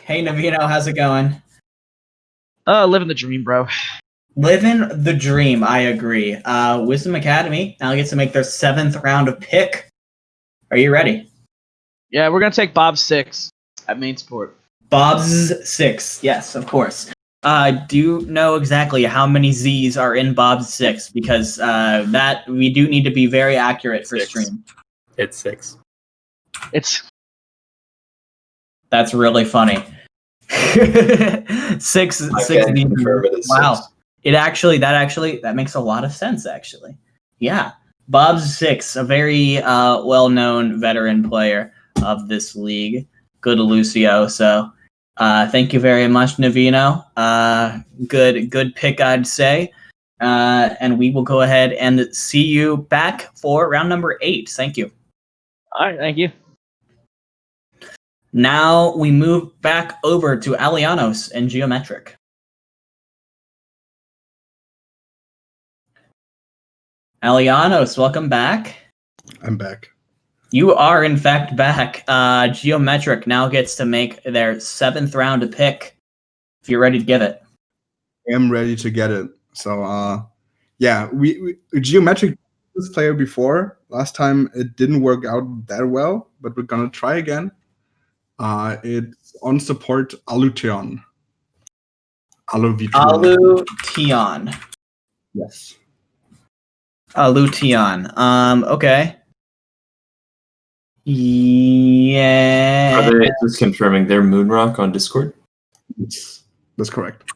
Hey, Navino, how's it going?
Living the dream, bro.
Living the dream, I agree. Wisdom Academy now gets to make their 7th round of pick. Are you ready?
Yeah, we're gonna take Bob's 6 at main support.
Bob's 6, yes, of course. Do you know exactly how many Z's are in Bob's 6? Because that we do need to be very accurate for
6.
stream.
It's 6.
That's really funny. 6
I can confirm it is
Wow.
6.
That makes a lot of sense, actually. Yeah. Bob's Six, a very well-known veteran player of this league. Good Lucio. So thank you very much, Navino. Good pick, I'd say. And we will go ahead and see you back for round number 8. Thank you.
All right, thank you.
Now we move back over to Alianos and Geometric. Alianos, welcome back.
I'm back.
You are, in fact, back. Geometric now gets to make their 7th round pick. If you're ready to give it.
I am ready to get it. So, yeah, we Geometric this player before. Last time it didn't work out that well, but we're gonna try again. It's on support Alution.
Alution.
Yes.
Alution. Okay. Yeah.
Are they just confirming they're Moonrock on Discord?
Yes, that's correct.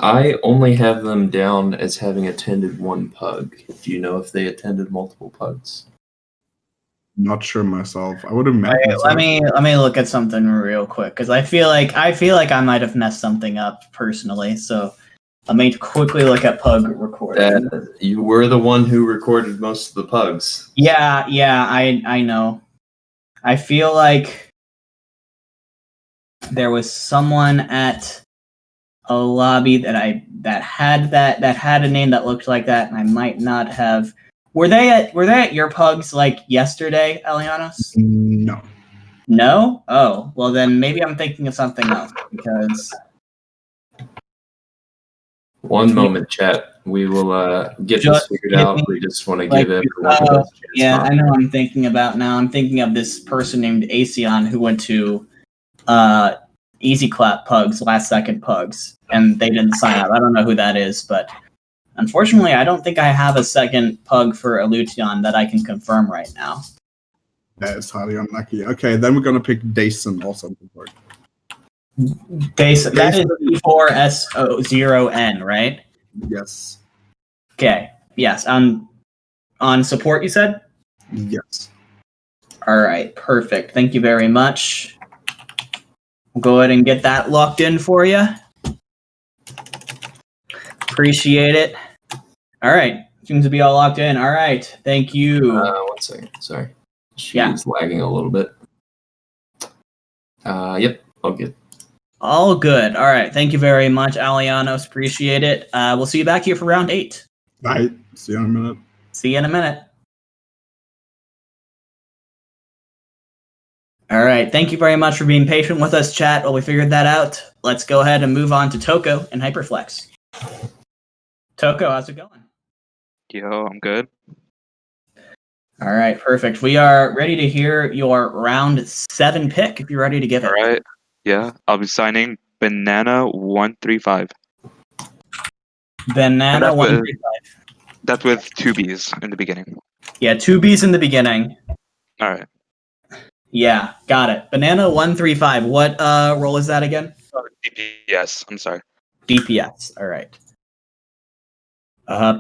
I only have them down as having attended one pug. Do you know if they attended multiple pugs?
Not sure myself. I would imagine.
Let me look at something real quick because I feel like I might have messed something up personally. So let me quickly look at pug recording.
You were the one who recorded most of the pugs.
Yeah, I know. I feel like there was someone at a lobby that had a name that looked like that, and I might not have. Were they at your pugs like yesterday, Elianos?
No.
No? Oh, well then maybe I'm thinking of something else because.
One moment, chat. We will get this figured out. We just want to give everyone the best chance.
Yeah, I know what I'm thinking about now. I'm thinking of this person named Aseon who went to Easy Clap Pugs, last second Pugs, and they didn't sign up. I don't know who that is, but unfortunately, I don't think I have a second Pug for Alution that I can confirm right now.
That is highly unlucky. Okay, then we're gonna pick Dason also.
Dason, that is E4SO0N, right?
Yes.
Okay. Yes. On support, you said?
Yes.
All right. Perfect. Thank you very much. We'll go ahead and get that locked in for you. Appreciate it. All right. Seems to be all locked in. All right. Thank you.
1 second. Sorry. She's
Yeah.
lagging a little bit. Yep. All good.
All good. All right. Thank you very much, Alianos. Appreciate it. We'll see you back here for round 8.
All right. See you in a minute.
See you in a minute. All right. Thank you very much for being patient with us, chat, while we figured that out. Let's go ahead and move on to Toko and Hyperflex. Toko, how's it going?
Yo, I'm good.
All right. Perfect. We are ready to hear your round 7 pick if you're ready to give it.
All right. Yeah, I'll be signing Banana 135.
Banana 135.
That's with 2 B's in the beginning.
Yeah, 2 B's in the beginning.
All right.
Yeah, got it. Banana 135. What role is that again?
DPS. I'm sorry.
DPS. All right.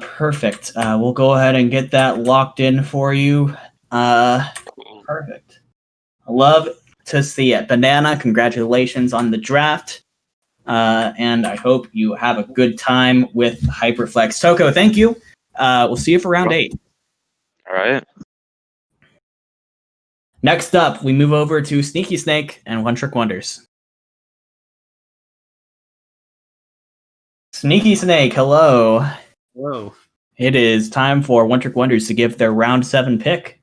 Perfect. We'll go ahead and get that locked in for you. Perfect. I love to see it. Banana, congratulations on the draft. And I hope you have a good time with Hyperflex. Toko, thank you. We'll see you for round 8.
All right.
Next up, we move over to Sneaky Snake and One Trick Wonders. Sneaky Snake, hello.
Whoa.
It is time for One Trick Wonders to give their round 7 pick.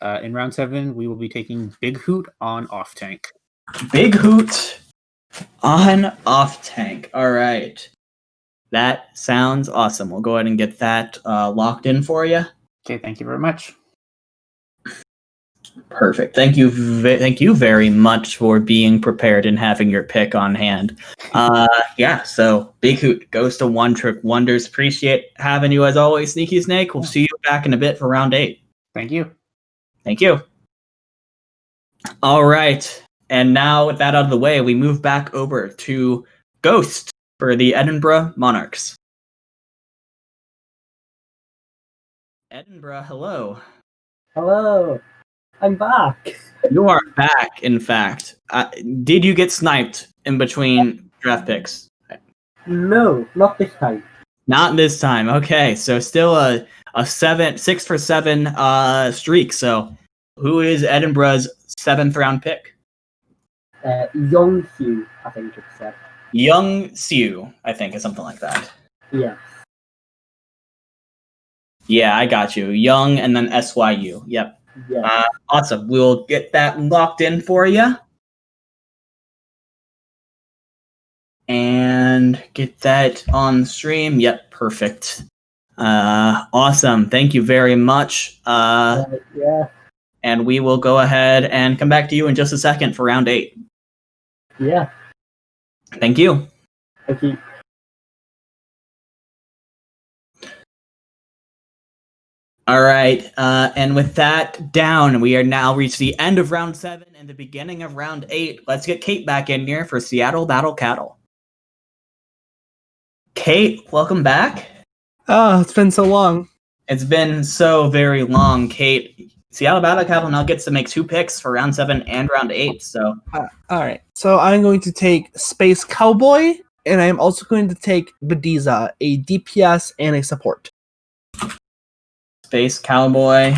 In round 7, we will be taking Big Hoot on Off Tank.
Big Hoot on Off Tank. All right. That sounds awesome. We'll go ahead and get that locked in for you.
Okay, thank you very much.
Perfect. Thank you very much for being prepared and having your pick on hand. Yeah, so Big Hoot goes to One Trick Wonders. Appreciate having you as always, Sneaky Snake. We'll see you back in a bit for round 8.
Thank you.
Thank you. All right. And now with that out of the way, we move back over to Ghost for the Edinburgh Monarchs. Edinburgh, hello.
Hello, I'm back.
You are back, in fact. Did you get sniped in between draft picks?
No, not this time.
Not this time. Okay, so still a 6 for 7 streak. So who is Edinburgh's 7th round pick?
Young Hugh, I think it said.
Young Siu, I think, is something like that.
Yes.
Yeah, I got you. Young and then SYU. Yep.
Yes.
Awesome. We'll get that locked in for you. And get that on stream. Yep, perfect. Awesome. Thank you very much.
Yeah.
And we will go ahead and come back to you in just a second for round 8.
Yeah.
Thank you.
Thank you.
All right. And with that down, we are now reached the end of round 7 and the beginning of round 8. Let's get Kate back in here for Seattle Battle Cattle. Kate, welcome back.
Oh, it's been so long.
It's been so very long, Kate. Seattle Battle Cattle now gets to make 2 picks for round 7 and round 8. So,
All right. So I'm going to take Space Cowboy, and I'm also going to take Bediza, a DPS and a support.
Space Cowboy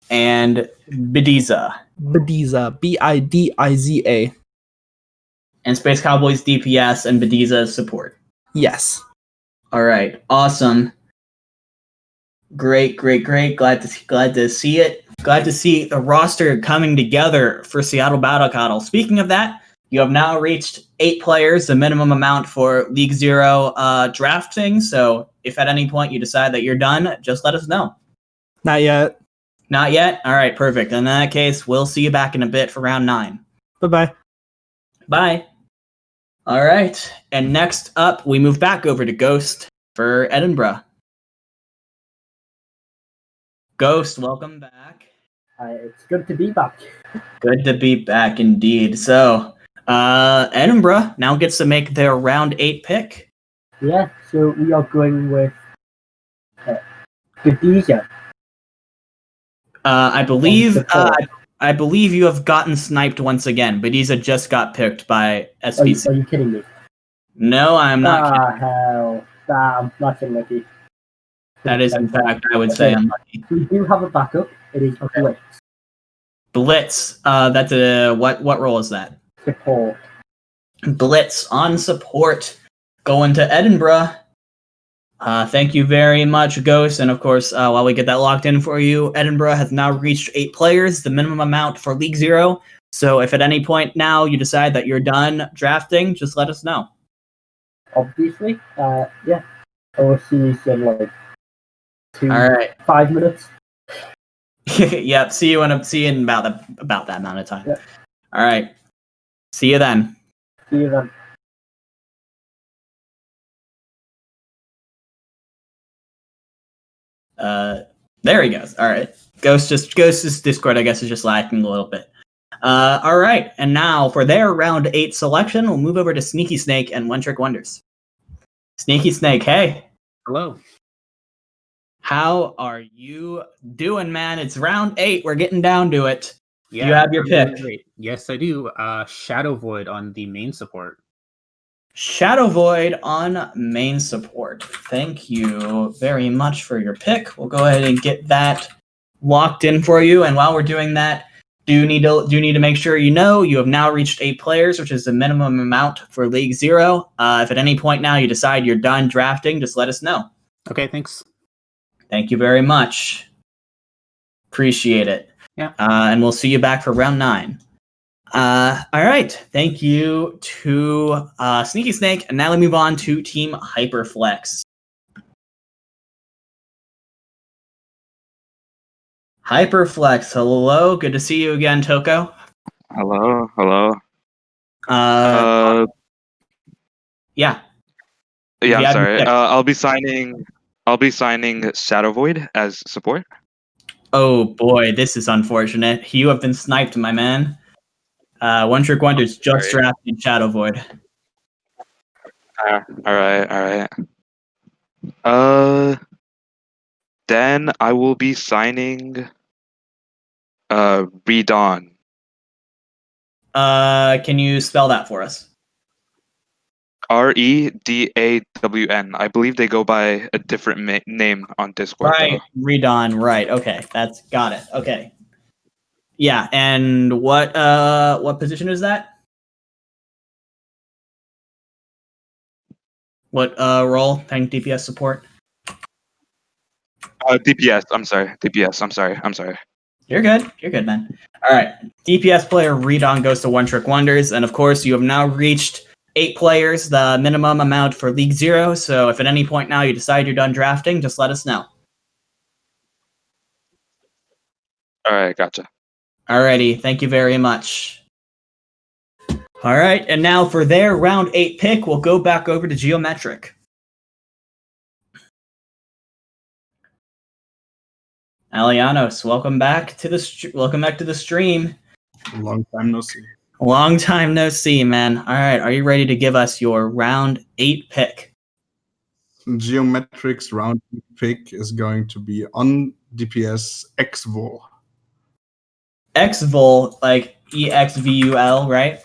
and Bediza.
Bediza, Bidiza.
And Space Cowboy's DPS and Bediza's support.
Yes.
All right, awesome. Great. Glad to see it. Glad to see the roster coming together for Seattle Battle Cattle. Speaking of that, you have now reached 8 players, the minimum amount for League 0 drafting. So if at any point you decide that you're done, just let us know.
Not yet.
Not yet? All right, perfect. In that case, we'll see you back in a bit for round 9.
Bye-bye.
Bye. All right, and next up, we move back over to Ghost for Edinburgh. Ghost, welcome back.
It's good to be back.
Good to be back indeed. So, Edinburgh now gets to make their round 8 pick.
Yeah, so we are going with Bediza.
I believe you have gotten sniped once again. Bediza just got picked by SPC.
Are you kidding me?
No, I'm not kidding.
Hell. Damn, that's unlucky.
That is, in fact, I would say unlucky.
We do have a backup. It is Blitz.
Blitz. That's a what role is that?
Support.
Blitz on support. Going to Edinburgh. Thank you very much, Ghost. And of course, while we get that locked in for you, Edinburgh has now reached 8 players, the minimum amount for League 0. So if at any point now you decide that you're done drafting, just let us know.
Obviously. Yeah. I will see you in like
All right.
5 minutes.
Yep. See you in about that amount of time.
Yep.
All right. See you then.
See you then.
There he goes. All right. Ghost's Discord, I guess, is just lacking a little bit. All right. And now for their round 8 selection, we'll move over to Sneaky Snake and One Trick Wonders. Sneaky Snake, hey.
Hello.
How are you doing, man? It's round 8. We're getting down to it.
Yeah,
You have your
I'm doing
pick.
great. Yes, I do. Shadow Void on the main support.
Shadow Void on main support. Thank you very much for your pick. We'll go ahead and get that locked in for you. And while we're doing that, do need to make sure you know you have now reached 8 players, which is the minimum amount for League 0. If at any point now you decide you're done drafting, just let us know.
Okay, thanks.
Thank you very much. Appreciate it.
Yeah.
And we'll see you back for round 9. All right. Thank you to Sneaky Snake. And now we move on to Team Hyperflex. Hyperflex, hello. Good to see you again, Toko.
Hello.
Yeah.
Yeah,
Yeah,
I'm sorry.
yeah.
I'll be signing Shadow Void as support.
Oh boy, this is unfortunate. You have been sniped, my man. One Trick Wonders just drafted Shadow Void.
All right. Then I will be signing Redon.
Can you spell that for us?
Redawn. I believe they go by a different name on Discord.
Right, Redon. Right. Okay, that's got it. Okay. Yeah, and what position is that? What role? Tank DPS support.
DPS. I'm sorry. DPS. I'm sorry.
You're good, man. All right. DPS player Redon goes to One Trick Wonders, and of course, you have now reached 8 players, the minimum amount for League 0. So if at any point now you decide you're done drafting, just let us know.
All right, gotcha.
Alrighty, thank you very much. All right, and now for their round 8 pick, we'll go back over to Geometric. Alianos, welcome back to the stream.
Long time no see.
Long time no see, man. All right, are you ready to give us your round 8 pick?
Geometric's round pick is going to be on DPS Exvol.
Exvol, like EXVUL, right?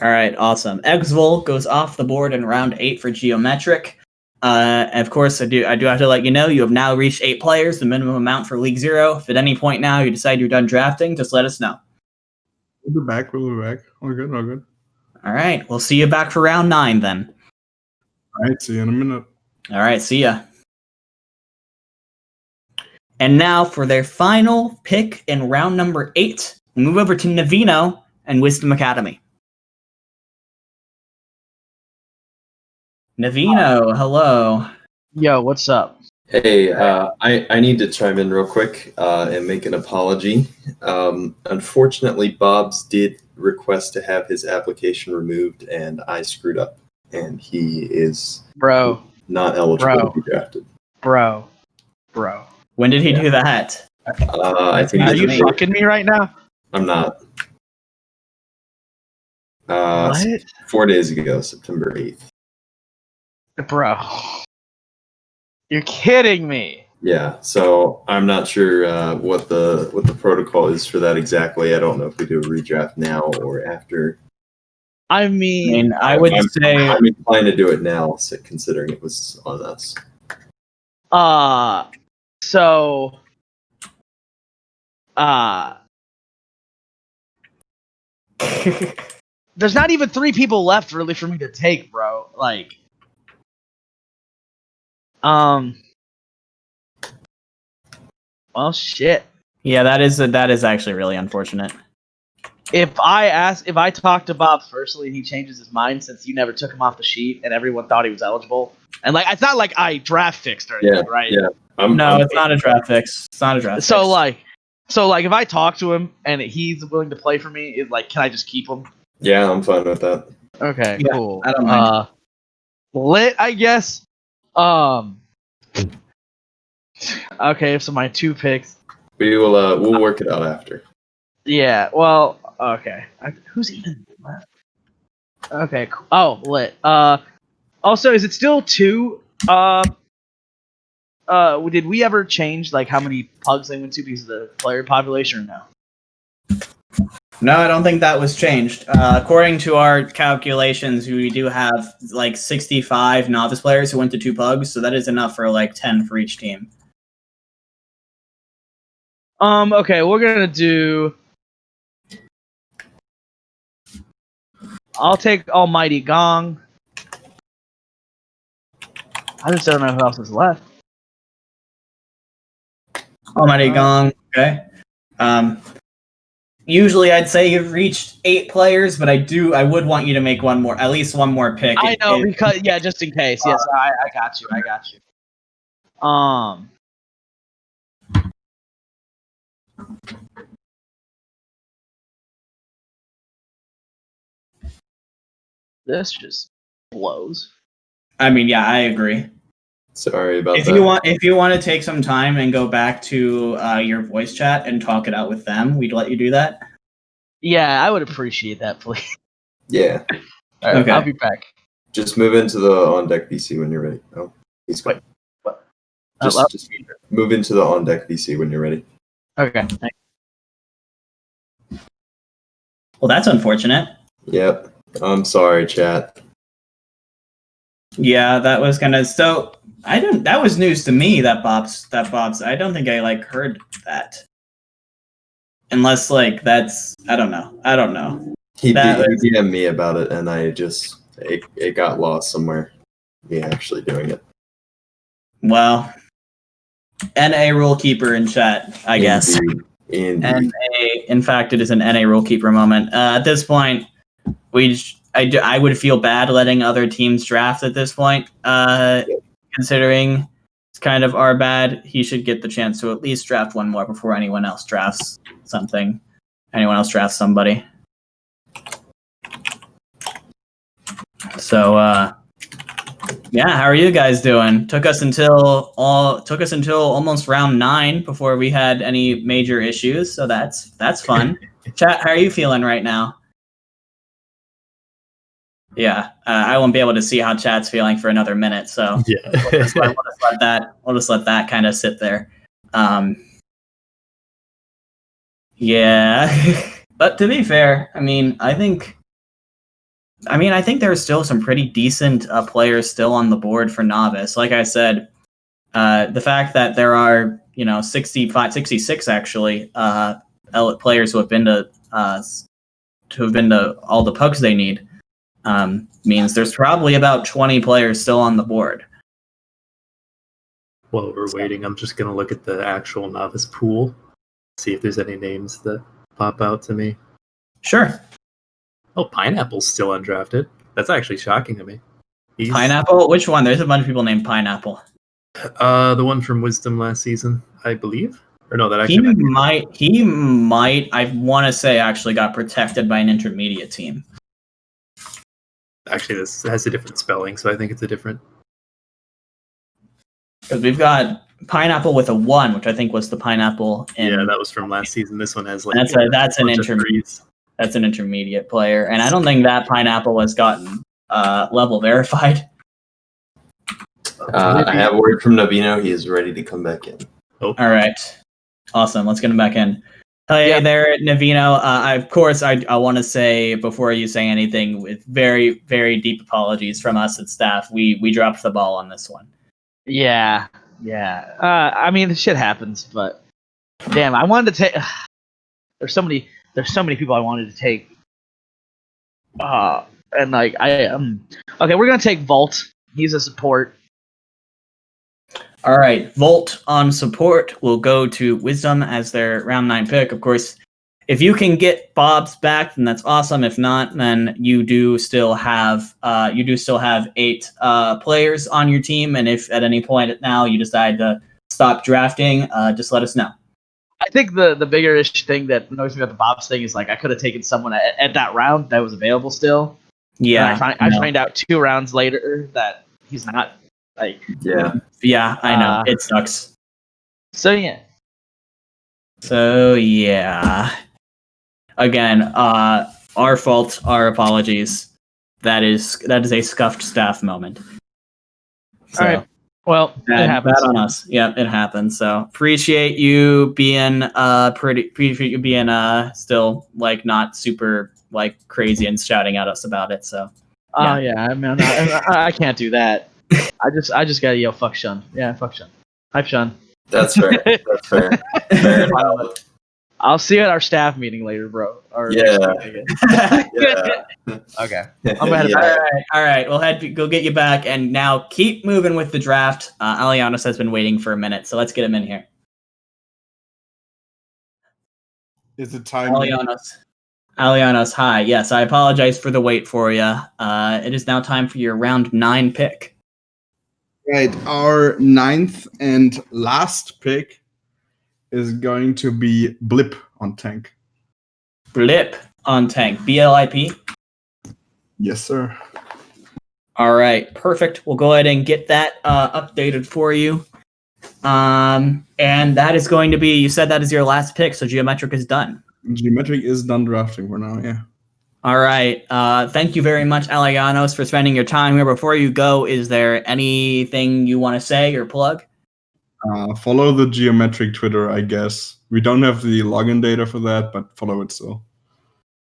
All right, awesome. Exvol goes off the board in round 8 for Geometric. And of course, I do have to let you know you have now reached 8 players, the minimum amount for League 0. If at any point now you decide you're done drafting, just let us know.
We'll be back. All good.
All right, we'll see you back for round 9 then.
All right, see you in a minute.
All right, see ya. And now for their final pick in round number 8, we move over to Navino and Wisdom Academy. Navino, hello.
Yo, what's up?
Hey, I need to chime in real quick and make an apology. Unfortunately, Bob's did request to have his application removed, and I screwed up, and he is not eligible to be drafted.
Bro.
When did he do that?
I think
Are you fucking me right now?
I'm not.
What?
4 days ago, September 8th.
Bro. You're kidding me.
Yeah, so I'm not sure what the protocol is for that exactly. I don't know if we do a redraft now or after.
I mean,
I would say
I'm inclined to do it now, considering it was on us.
So there's not even 3 people left really for me to take, bro. Like, well, shit.
Yeah, that is actually really unfortunate.
If I talk to Bob firstly and he changes his mind since you never took him off the sheet and everyone thought he was eligible, and like it's not like I draft fixed or anything, right?
Yeah.
It's not a draft fix. It's not a draft
So
fix.
like if I talk to him and he's willing to play for me, is like, can I just keep him?
Yeah, I'm fine with that.
Okay,
Yeah,
cool.
I don't mind.
Lit, I guess. Okay, so my 2 picks.
We'll work it out after.
Yeah, well, okay. Who's even left? Okay, cool. Oh, lit. Also, is it still 2? Did we ever change like how many pugs they went to because of the player population or no?
No, I don't think that was changed. According to our calculations, we do have like 65 novice players who went to 2 pugs, so that is enough for like 10 for each team.
Okay, we're gonna do. I'll take Almighty Gong. I just don't know who else is left.
Almighty Gong, okay. Usually I'd say you've reached 8 players, but I would want you to make at least one more pick.
I know, because just in case. Yes, I got you. This just blows.
I mean, yeah, I agree.
Sorry about
If
that.
if you want to take some time and go back to your voice chat and talk it out with them, we'd let you do that.
Yeah, I would appreciate that, please.
Yeah.
All right,
Okay.
I'll be back.
Just move into the on deck VC when you're ready. Oh, he's gone.
Wait, what?
Just move into the on deck VC when you're ready.
Okay.
Well, that's unfortunate.
Yep. I'm sorry, chat.
Yeah, that was kind of so. I didn't. That was news to me. That Bob's. I don't think I heard that. Unless that's. I don't know.
He
That was-
DM'd me about it, and I just it got lost somewhere. Me actually doing it.
Well, NA rule keeper in chat, I guess.
Indeed.
NA. In fact, it is an NA rule keeper moment. At this point, I would feel bad letting other teams draft at this point. Considering it's kind of our bad, he should get the chance to at least draft one more before anyone else drafts something. Anyone else drafts somebody. So, yeah, how are you guys doing? Took us until almost round 9 before we had any major issues. So that's fun. Chat, how are you feeling right now? Yeah, I won't be able to see how chat's feeling for another minute, so
Yeah.
we'll just let that kind of sit there. Yeah, but to be fair, I think there's still some pretty decent players still on the board for Novice. Like I said, the fact that there are 66 actually players who have been to all the pugs they need. Means there's probably about 20 players still on the board.
While we're waiting, I'm just gonna look at the actual novice pool, see if there's any names that pop out to me.
Sure.
Oh, Pineapple's still undrafted. That's actually shocking to me.
Pineapple? Which one? There's a bunch of people named Pineapple.
The one from Wisdom last season, I believe. Or no, that actually
He might. I want to say actually got protected by an intermediate team.
Actually, this has a different spelling, so I think it's a different.
Because we've got Pineapple with a 1, which I think was the Pineapple.
Yeah, that was from last season. This one has
that's an intermediate. That's an intermediate player, and I don't think that Pineapple has gotten level verified.
I have word from Navino. He is ready to come back in.
Oh. All right, awesome. Let's get him back in. Hey there, Navino. Of course, I want to say before you say anything, with very, very deep apologies from us at staff. We dropped the ball on this one.
Yeah. The shit happens, but damn, I wanted to take. There's so many people I wanted to take. And okay, we're gonna take Volt. He's a support.
All right, Volt on support will go to Wisdom as their round 9 pick. Of course, if you can get Bob's back, then that's awesome. If not, then you do still have 8 players on your team. And if at any point now you decide to stop drafting, just let us know.
I think the bigger thing that annoys me about the Bob's thing is I could have taken someone at that round that was available still.
Yeah,
I find out 2 rounds later that he's not.
Yeah, I know. It sucks.
So yeah.
Again, our fault, our apologies. That is a scuffed staff moment. So,
all right. Well, it happens.
Bad on us. Yeah, it happens. So appreciate you being still not super crazy and shouting at us about it. So
I can't do that. I just gotta yell fuck Shun. Yeah, fuck Shun. Hi Shun.
That's fair. That's fair. Fair enough.
I'll see you at our staff meeting later, bro.
Yeah.
Okay. I'm
All right. We'll go get you back, and now keep moving with the draft. Alianos has been waiting for a minute, so let's get him in here.
Is it time?
Alianos, hi. Yes, I apologize for the wait for you. It is now time for your round 9 pick.
Right, our 9th and last pick is going to be Blip on tank.
Blip on tank. BLIP?
Yes, sir.
All right, perfect. We'll go ahead and get that updated for you. And that is going to be, you said that is your last pick, so Geometric is done.
Geometric is done drafting for now, yeah.
All right. Thank you very much, Alianos, for spending your time here. Before you go, is there anything you want to say or plug?
Follow the geometric Twitter, I guess. We don't have the login data for that, but follow it still.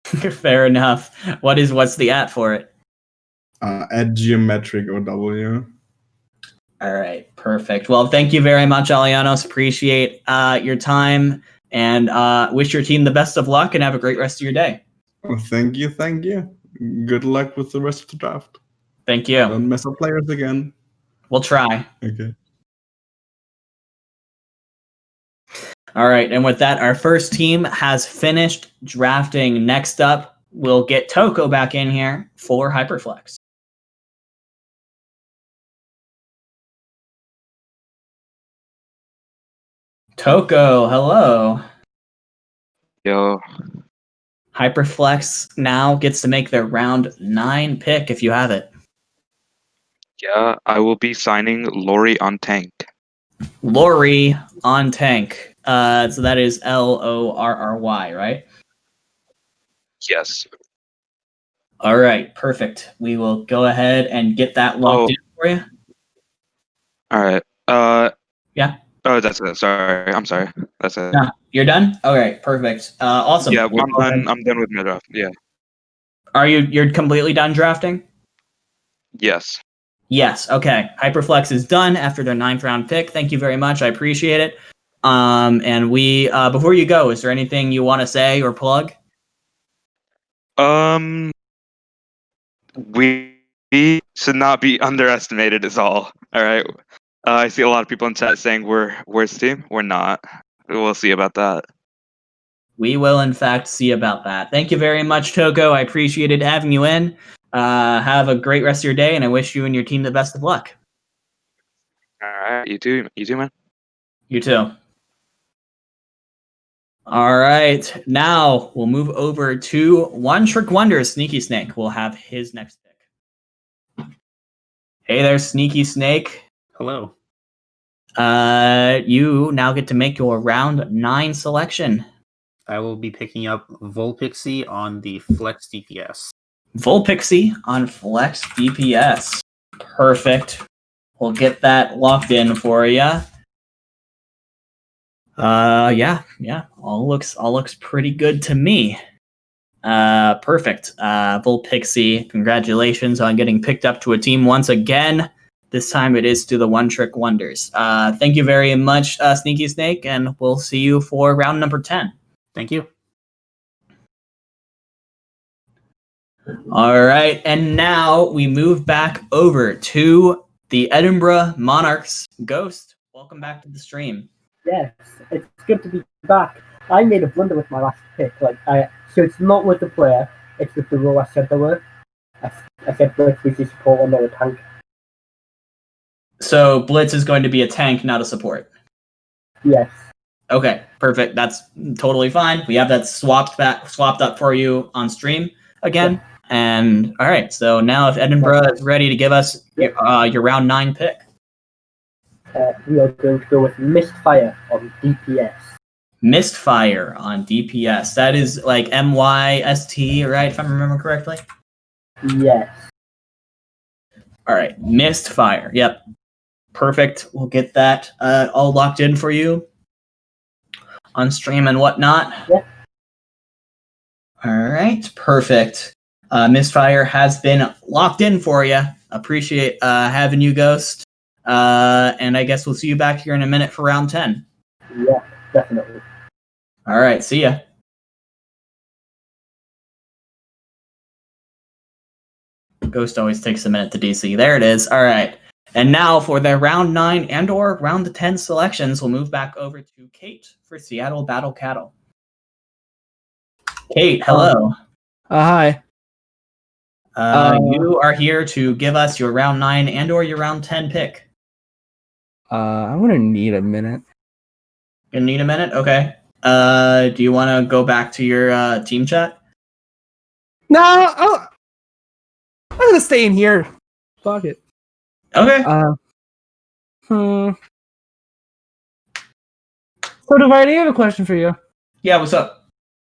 Fair enough. What's the at for it?
At geometric OW.
All right, perfect. Well, thank you very much, Alianos. Appreciate your time, and wish your team the best of luck, and have a great rest of your day.
Well, thank you. Good luck with the rest of the draft.
Thank you.
Don't mess up players again.
We'll try.
Okay.
All right, and with that, our first team has finished drafting. Next up, we'll get Toko back in here for Hyperflex. Toko, hello.
Yo.
Hyperflex now gets to make their round 9 pick if you have it.
Yeah, I will be signing Lori on tank.
Lori on tank. So that is Lorry, right?
Yes.
All right, perfect. We will go ahead and get that locked in for you.
All right.
Yeah.
Oh, that's it. Sorry. I'm sorry. That's it.
Yeah, you're done? All right, perfect. Awesome.
Yeah,
We'll go ahead.
I'm done with my draft. Yeah.
You're completely done drafting?
Yes.
Yes. Okay. Hyperflex is done after their 9th round pick. Thank you very much. I appreciate it. And we before you go, is there anything you want to say or plug?
We should not be underestimated is all. All right. I see a lot of people in chat saying we're worst team. We're not. We'll see about that.
We will, in fact, see about that. Thank you very much, Toko. I appreciated having you in. Have a great rest of your day, and I wish you and your team the best of luck.
All right. You too, man.
You too. All right. Now we'll move over to One Trick Wonder, Sneaky Snake. We'll have his next pick. Hey there, Sneaky Snake.
Hello.
You now get to make your round 9 selection.
I will be picking up Volpixie on the Flex DPS.
Volpixie on Flex DPS. Perfect. We'll get that locked in for you. Yeah. All looks pretty good to me. Perfect. Volpixie, congratulations on getting picked up to a team once again. This time it is to the One Trick Wonders. Thank you very much, Sneaky Snake, and we'll see you for round number 10.
Thank you.
All right, and now we move back over to the Edinburgh Monarchs. Ghost, welcome back to the stream.
Yes, it's good to be back. I made a blunder with my last pick. So it's not with the player; it's with the role I said they were. I said Blitz was the support and not a tank.
So Blitz is going to be a tank, not a support.
Yes.
Okay, perfect. That's totally fine. We have that swapped up for you on stream again.
Yeah.
And all right, so now if Edinburgh is ready to give us your round 9 pick.
We are going to go with Mistfire on DPS.
Mistfire on DPS. That is like MYST, right? If I remember correctly.
Yes.
All right, Mistfire. Yep, perfect. We'll get that all locked in for you on stream and whatnot.
Yeah.
All right, perfect. Mistfire has been locked in for you. Appreciate having you, Ghost. And I guess we'll see you back here in a minute for round 10.
Yeah, definitely.
All right, see ya. Ghost always takes a minute to DC. There it is. All right. And now for the round 9 and or round 10 selections, we'll move back over to Kate for Seattle Battle Cattle. Kate, hello.
Hi.
You are here to give us your round 9 and or your round 10 pick.
I'm gonna need a minute.
Gonna need a minute? Okay. Do you want to go back to your team chat?
No, I'm gonna stay in here. Fuck it.
Okay.
So, Divide, I have a question for you.
Yeah, what's up?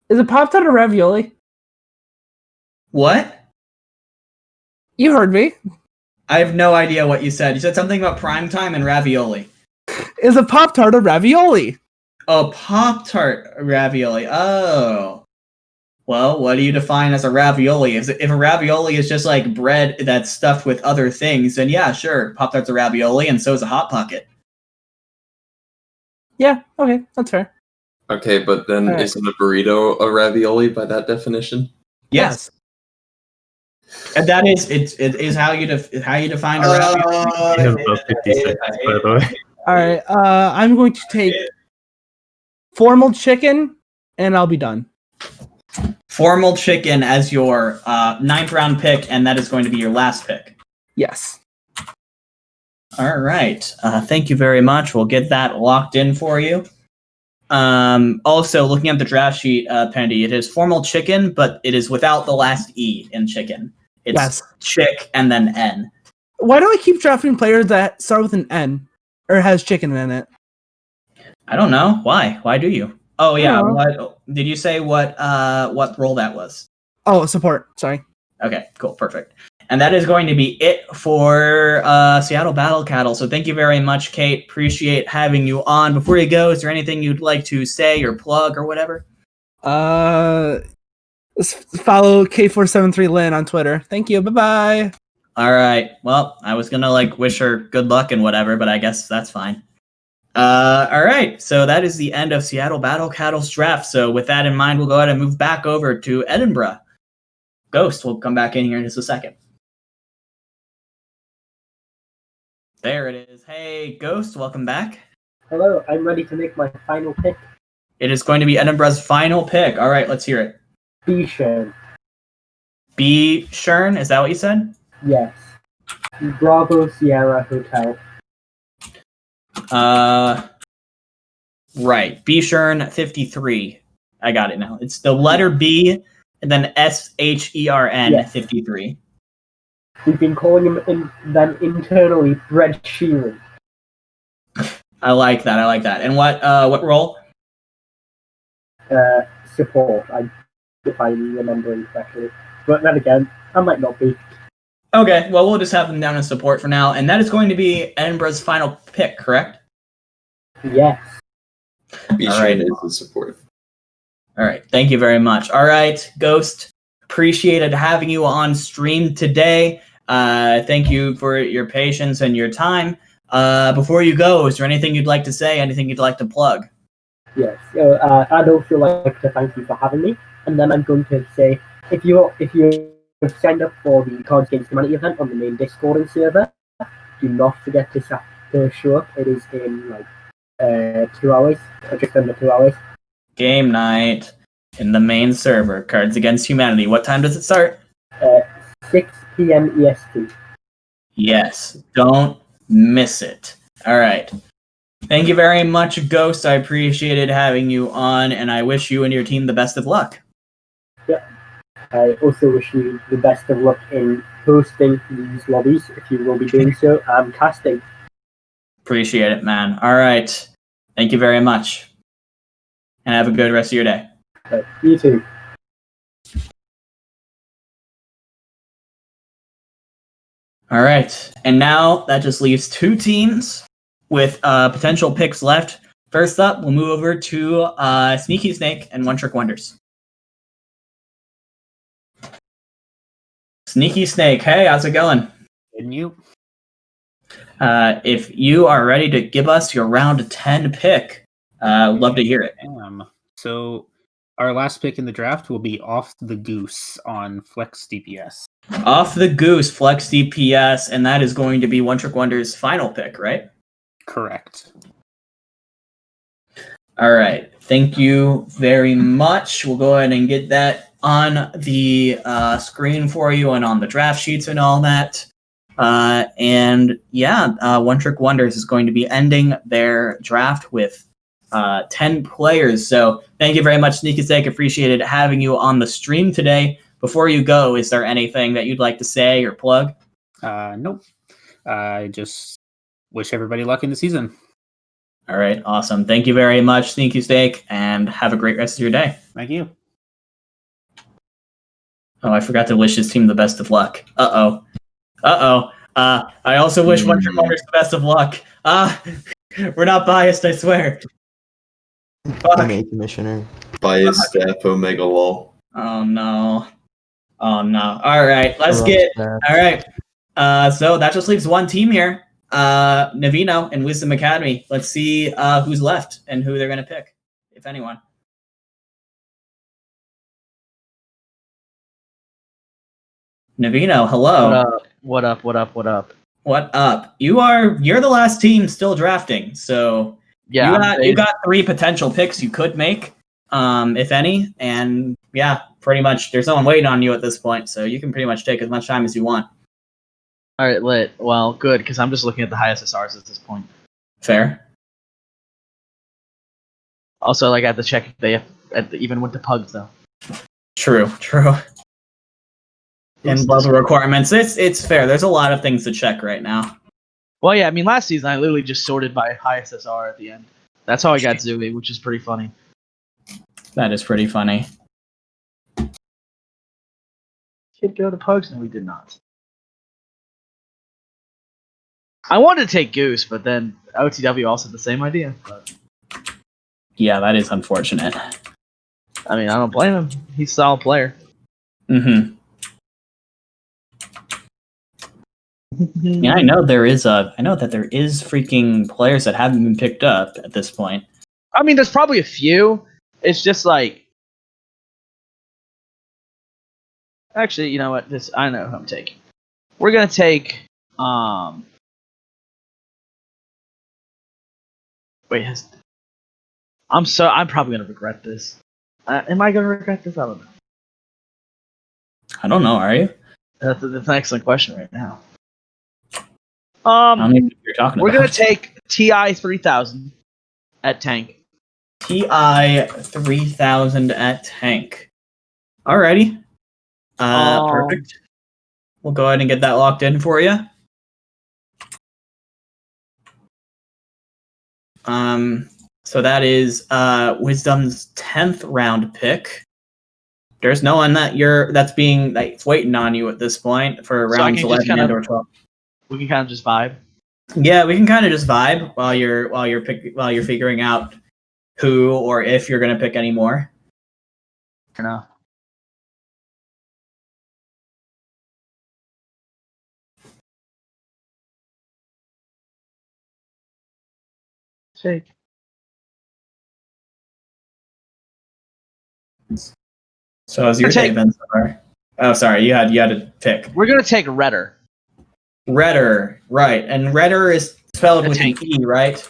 Is it Pop Tart or ravioli?
What?
You heard me.
I have no idea what you said. You said something about primetime and ravioli.
Is a Pop-Tart a ravioli?
Oh, Pop-Tart ravioli. Oh. Well, what do you define as a ravioli? If a ravioli is just like bread that's stuffed with other things, then yeah, sure. Pop-Tart's a ravioli, and so is a Hot Pocket.
Yeah, okay, that's fair.
Okay, but then
Alright.
isn't a burrito a ravioli by that definition?
Yes. And that is it is how you define a ravioli.
We have about 50 seconds, by the way.
All right, I'm going to take formal chicken, and I'll be done.
Formal chicken as your 9th round pick, and that is going to be your last pick.
Yes.
All right. Thank you very much. We'll get that locked in for you. Also, looking at the draft sheet, Pendy, it is formal chicken, but it is without the last E in chicken. It's
Yes.
chick and then N.
Why do I keep drafting players that start with an N or has chicken in it?
I don't know. Why? Why do you? Oh yeah.
Oh.
What did you say? What role that was?
Oh, support. Sorry.
Okay, cool, perfect. And that is going to be it for Seattle Battle Cattle. So thank you very much, Kate. Appreciate having you on. Before you go, is there anything you'd like to say or plug or whatever?
Follow K473Lynn on Twitter. Thank you. Bye-bye.
All right. Well, I was gonna wish her good luck and whatever, but I guess that's fine. All right. So that is the end of Seattle Battle Cattle's draft. So with that in mind, we'll go ahead and move back over to Edinburgh. Ghost will come back in here in just a second. There it is. Hey, Ghost, welcome back.
Hello, I'm ready to make my final pick.
It is going to be Edinburgh's final pick. All right, let's hear it.
Bichon.
B. Shern, is that what you said?
Yes. Bravo Sierra Hotel.
Right. B. Shern 53. I got it now. It's the letter B and then SHERN
Yes.
53.
We've been calling them internally Bread Sheeran.
I like that. And what role?
Support, if I'm remembering correctly. But then again, I might not be.
Okay, well, we'll just have them down as support for now. And that is going to be Edinburgh's final pick, correct?
Yes.
Bichon is the support.
All right. Thank you very much. All right, Ghost. Appreciated having you on stream today. Thank you for your patience and your time. Before you go, is there anything you'd like to say? Anything you'd like to plug?
Yes. I'd also like to thank you for having me. And then I'm going to say, if you have signed up for the Cards Games Humanity event on the main Discord and server, do not forget to show up. It is in 2 hours, or just under 2 hours.
Game night in the main server, Cards Against Humanity. What time does it start?
6 p.m. EST.
Yes, don't miss it. All right. Thank you very much, Ghost. I appreciated having you on, and I wish you and your team the best of luck.
Yep. I also wish you the best of luck in hosting these lobbies, if you will be doing so, and casting.
Appreciate it, man. All right. Thank you very much. And have a good rest of your day.
You too.
All right. And now that just leaves 2 teams with potential picks left. First up, we'll move over to Sneaky Snake and One Trick Wonders. Sneaky Snake, hey, how's it going?
Didn't you?
If you are ready to give us your round 10 pick, love to hear it.
So our last pick in the draft will be Off the Goose on Flex DPS.
Off the Goose, Flex DPS, and that is going to be One Trick Wonder's final pick, right?
Correct.
All right. Thank you very much. We'll go ahead and get that on the screen for you and on the draft sheets and all that. And yeah, One Trick Wonders is going to be ending their draft with 10 players. So thank you very much, Sneaky Snake. Appreciated having you on the stream today. Before you go, is there anything that you'd like to say or plug?
Nope. I just wish everybody luck in the season.
All right, awesome. Thank you very much, Sneaky Snake, and have a great rest of your day.
Thank you.
Oh, I forgot to wish his team the best of luck. Uh-oh. I also wish Wonder Runners the best of luck. We're not biased, I swear. Fuck.
Commissioner.
Bias staff Omega Wall.
Oh no. All right, let's get. All right. So that just leaves one team here. Navino and Wisdom Academy. Let's see who's left and who they're gonna pick, if anyone. Navino, hello.
What up?
What up? You're the last team still drafting, so
Yeah,
you got 3 potential picks you could make, if any, and yeah, pretty much there's no one waiting on you at this point, so you can pretty much take as much time as you want.
all right, lit. Well, good, because I'm just looking at the high SSRs at this point.
Fair.
Also, like, I have to check if they even went to pugs though.
True. And level requirements. It's fair. There's a lot of things to check right now.
Well, yeah, I mean, last season I literally just sorted by high SSR at the end. That's how I got Zooey, which is pretty funny.
That is pretty funny.
Should go to pugs? No, we did not. I wanted to take Goose, but then OTW also had the same idea. But,
Yeah, that is unfortunate.
I mean, I don't blame him. He's a solid player.
Mm-hmm. Yeah, I know that there is freaking players that haven't been picked up at this point.
I mean, there's probably a few. It's just like, actually, you know what? I know who I'm taking. We're gonna take Wait, I'm probably gonna regret this. Am I gonna regret this? I don't know.
I don't know. Are you?
That's an excellent question right now.
I don't even know what you're talking
We're
about.
gonna take TI 3000 at tank.
TI 3000 at tank. Alrighty. Perfect. We'll go ahead and get that locked in for you. So that is Wisdom's 10th round pick. There's no one that's waiting on you at this point for rounds 11 and or 12.
We can kind of just vibe.
Yeah, we can kind of just vibe while you're figuring out who or if you're gonna pick any more.
I know. Shake.
So how's your take been so far? Oh, sorry, you had to pick.
We're gonna take Redder.
Redder, right? And Redder is spelled with an E, right?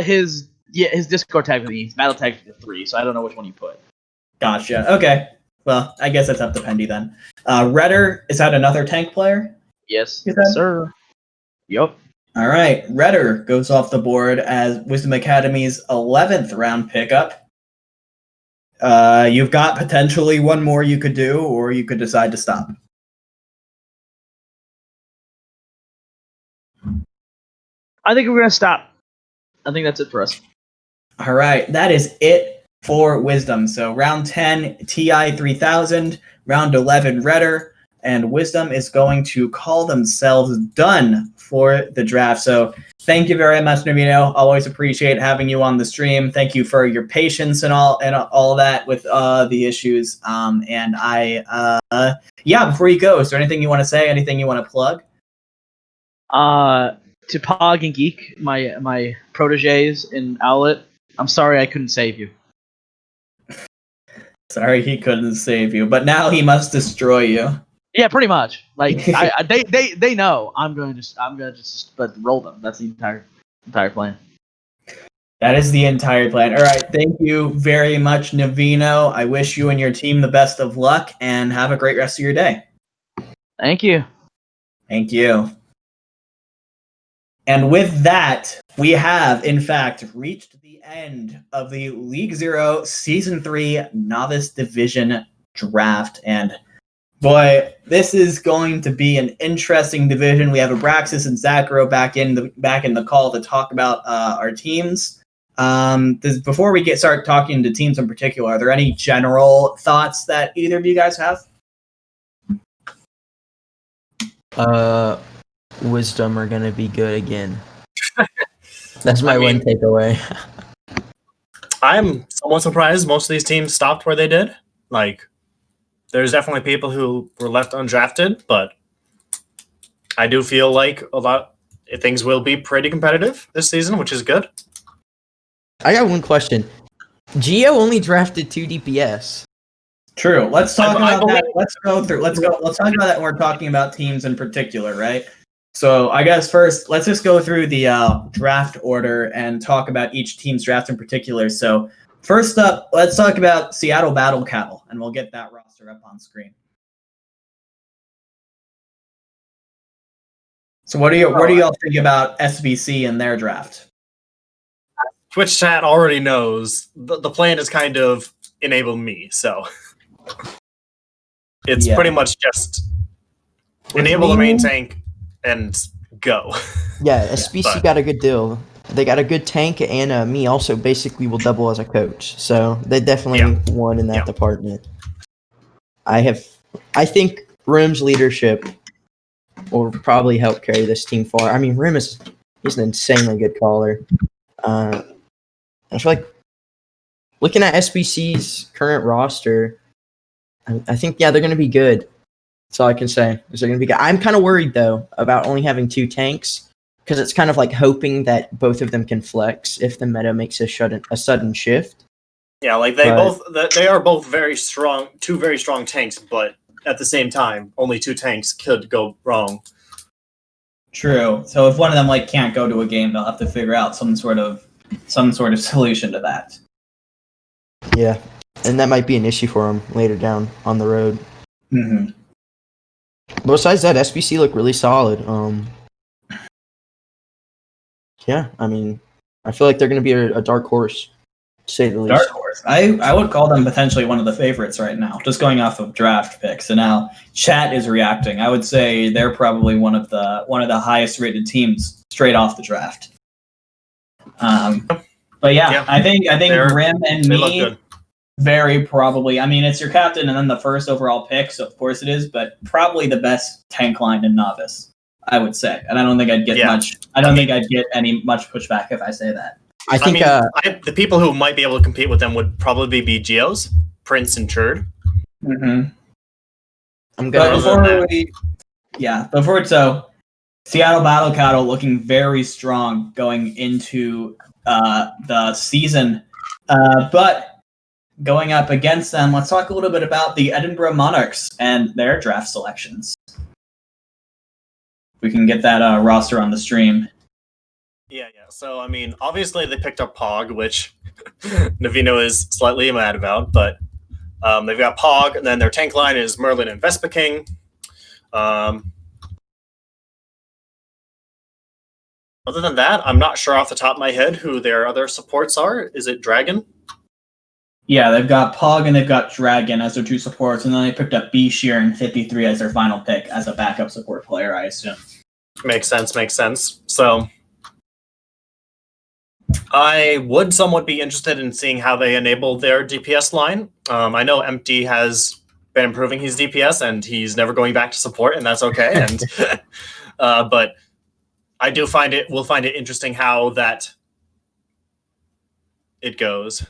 His Discord tag with E. His battle tag with 3, so I don't know which one you put.
Gotcha. Okay. Well, I guess it's up to Pendy then. Redder, is that another tank player?
Yes, sir. Yup.
All right. Redder goes off the board as Wisdom Academy's 11th round pickup. You've got potentially one more you could do, or you could decide to stop.
I think we're gonna stop. I think that's it for us.
All right. That is it for Wisdom. So round 10, TI 3000. Round 11, Redder. And Wisdom is going to call themselves done for the draft. So thank you very much, Navino. Always appreciate having you on the stream. Thank you for your patience and all of that with the issues. Before you go, is there anything you want to say? Anything you want to plug?
To Pog and Geek, my proteges in Owlet, I'm sorry I couldn't save you.
Sorry he couldn't save you, but now he must destroy you.
Yeah, pretty much. Like they know I'm gonna just roll them. That's the entire plan.
That is the entire plan. All right, thank you very much, Navino. I wish you and your team the best of luck, and have a great rest of your day.
Thank you.
Thank you. And with that, we have, in fact, reached the end of the League Zero Season 3 Novice Division draft. And boy, this is going to be an interesting division. We have Abraxas and Zacro back in the call to talk about our teams. Before we start talking to teams in particular, are there any general thoughts that either of you guys have?
Wisdom are gonna be good again. That's my one takeaway.
I'm somewhat surprised most of these teams stopped where they did. Like, there's definitely people who were left undrafted, but I do feel like things will be pretty competitive this season, which is good.
I got one question. Geo only drafted 2 DPS.
True. Let's talk
I
about that.
believe-
Let's talk about that when we're talking about teams in particular, right? So I guess first, let's just go through the draft order and talk about each team's draft in particular. So first up, let's talk about Seattle Battle Cattle, and we'll get that roster up on screen. So what do y'all think about SBC and their draft?
Twitch chat already knows the plan is kind of enable me, so it's pretty much just enable the main tank and go.
Yeah, SBC got a good deal. They got a good tank, and me also basically will double as a coach. So they definitely won in that department. I think Rim's leadership will probably help carry this team far. I mean, he's an insanely good caller. I feel like looking at SBC's current roster, I think they're going to be good. That's all I can say. Is they're going to be good. I'm kind of worried though about only having 2 tanks because it's kind of like hoping that both of them can flex if the meta makes a sudden shift.
Yeah, like they are both very strong, 2 very strong tanks, but at the same time, only 2 tanks could go wrong.
True. So if one of them can't go to a game, they'll have to figure out some sort of solution to that.
Yeah, and that might be an issue for them later down on the road.
Mm-hmm.
Besides that, SBC look really solid. Yeah, I mean, I feel like they're going to be a dark horse, to say the least.
Dark horse. I would call them potentially one of the favorites right now, just going off of draft picks. And now chat is reacting. I would say they're probably one of the highest rated teams straight off the draft. But yeah, I think Rim and me very probably. I mean, it's your captain and then the first overall pick, so of course it is. But probably the best tank line in Novice, I would say. And I don't think I'd get much. I don't think I'd get any much pushback if I say that.
I think
the people who might be able to compete with them would probably be Geos, Prince, and Churd.
Mm-hmm.
I'm going.
So Seattle Battle Cattle looking very strong going into the season, but going up against them, let's talk a little bit about the Edinburgh Monarchs and their draft selections. We can get that roster on the stream.
Yeah. So, I mean, obviously they picked up Pog, which Navino is slightly mad about, but they've got Pog, and then their tank line is Merlin and Vespa King. Other than that, I'm not sure off the top of my head who their other supports are. Is it Dragon?
Yeah, they've got Pog and they've got Dragon as their 2 supports, and then they picked up B Sheer and 53 as their final pick as a backup support player, I assume.
Makes sense. So I would somewhat be interested in seeing how they enable their DPS line. I know Empty has been improving his DPS, and he's never going back to support, and that's okay. And but I will find it interesting how that it goes.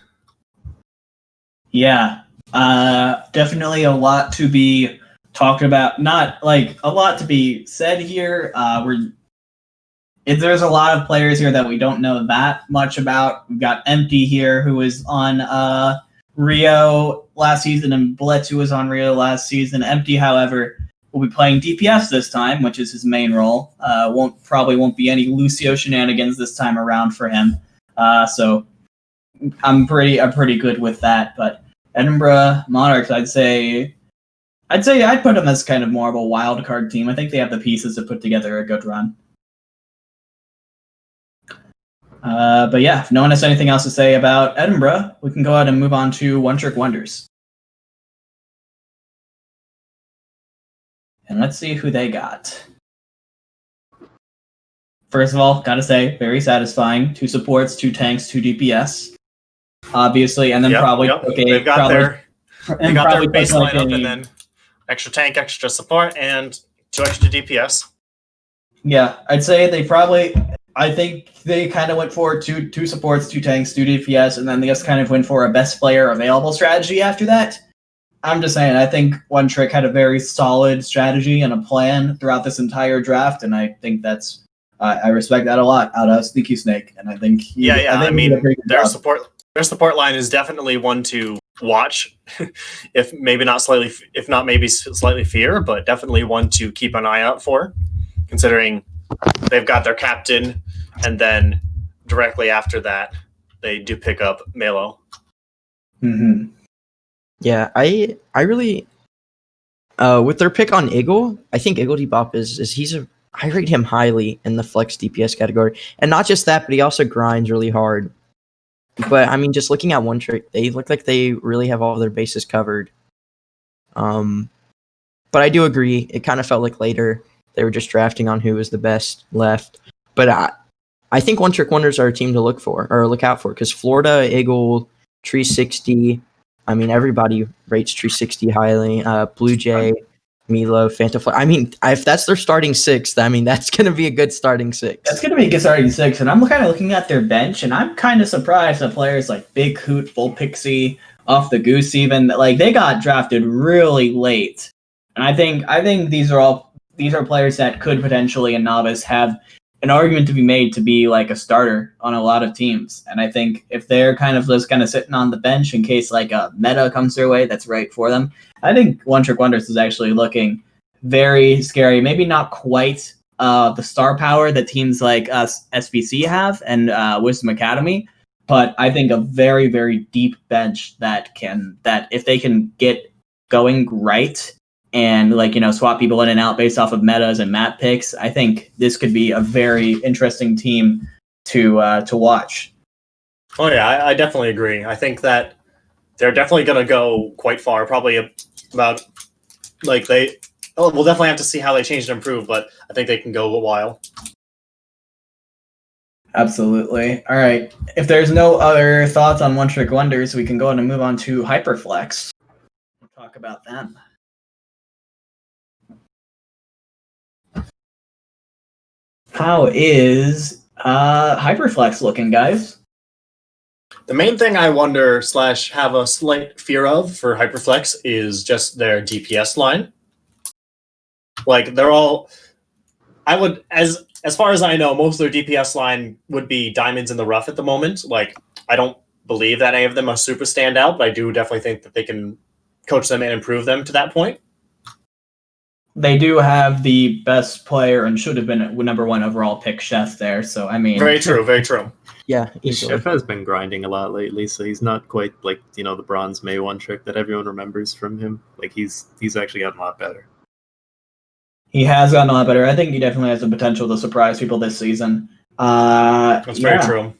Yeah, definitely a lot to be talked about. Not like a lot to be said here. There's a lot of players here that we don't know that much about. We've got Empty here, who was on Rio last season, and Blitz, who was on Rio last season. Empty, however, will be playing DPS this time, which is his main role. Won't be any Lucio shenanigans this time around for him. So I'm pretty good with that. But Edinburgh Monarchs, I'd say I'd put them as kind of more of a wild card team. I think they have the pieces to put together a good run. But yeah, if no one has anything else to say about Edinburgh, we can go ahead and move on to One Trick Wonders. And let's see who they got. First of all, gotta say, very satisfying. 2 supports, 2 tanks, 2 DPS. Obviously, and then
they've got their baseline up, and then extra tank, extra support, and 2 extra DPS.
Yeah, I'd say they probably. I think they kind of went for two supports, 2 tanks, 2 DPS, and then they just kind of went for a best player available strategy after that. I'm just saying, I think One Trick had a very solid strategy and a plan throughout this entire draft, and I think that's I respect that a lot out of Sneaky Snake, and I think
I mean, their support line is definitely one to watch, if not maybe slightly fear, but definitely one to keep an eye out for, considering they've got their captain, and then directly after that, they do pick up Melo.
Mm-hmm.
Yeah, I really with their pick on Eagle, I think Eagle Debop I rate him highly in the flex DPS category. And not just that, but he also grinds really hard. But I mean, just looking at One Trick, they look like they really have all of their bases covered. But I do agree, it kind of felt like later they were just drafting on who was the best left. But I think One Trick Wonders are a team to look out for, because Florida, Eagle, Tree 60, I mean, everybody rates Tree 60 highly. Blue Jay, Milo, Phantom Fly. I mean, if that's their starting 6, I mean, that's going to be a good starting 6.
That's going to be a good starting 6, and I'm kind of looking at their bench, and I'm kind of surprised that players like Big Hoot, Bull Pixie, Off the Goose even, like, they got drafted really late. And I think these are players that could potentially in Novice have an argument to be made to be like a starter on a lot of teams. And I think if they're kind of sitting on the bench in case like a meta comes their way that's right for them, I think One Trick Wonders is actually looking very scary. Maybe not quite the star power that teams like us SBC have and Wisdom Academy, but I think a very, very deep bench that if they can get going right and swap people in and out based off of metas and map picks, I think this could be a very interesting team to watch.
Oh yeah, I definitely agree. I think that they're definitely going to go quite far. Probably about we'll definitely have to see how they change and improve, but I think they can go a while.
Absolutely. All right. If there's no other thoughts on One Trick Wonders, we can go on and move on to Hyperflex. We'll talk about them. How is Hyperflex looking, guys?
The main thing I wonder / have a slight fear of for Hyperflex is just their DPS line. Like, they're all... as far as I know, most of their DPS line would be diamonds in the rough at the moment. Like, I don't believe that any of them are super standout, but I do definitely think that they can coach them and improve them to that point.
They do have the best player and should have been #1 overall pick, Chef, there. So, I mean...
Very true, very true.
Yeah, easily.
Chef has been grinding a lot lately, so he's not quite like, the bronze May One Trick that everyone remembers from him. Like, he's actually gotten a lot better.
He has gotten a lot better. I think he definitely has the potential to surprise people this season.
That's very true.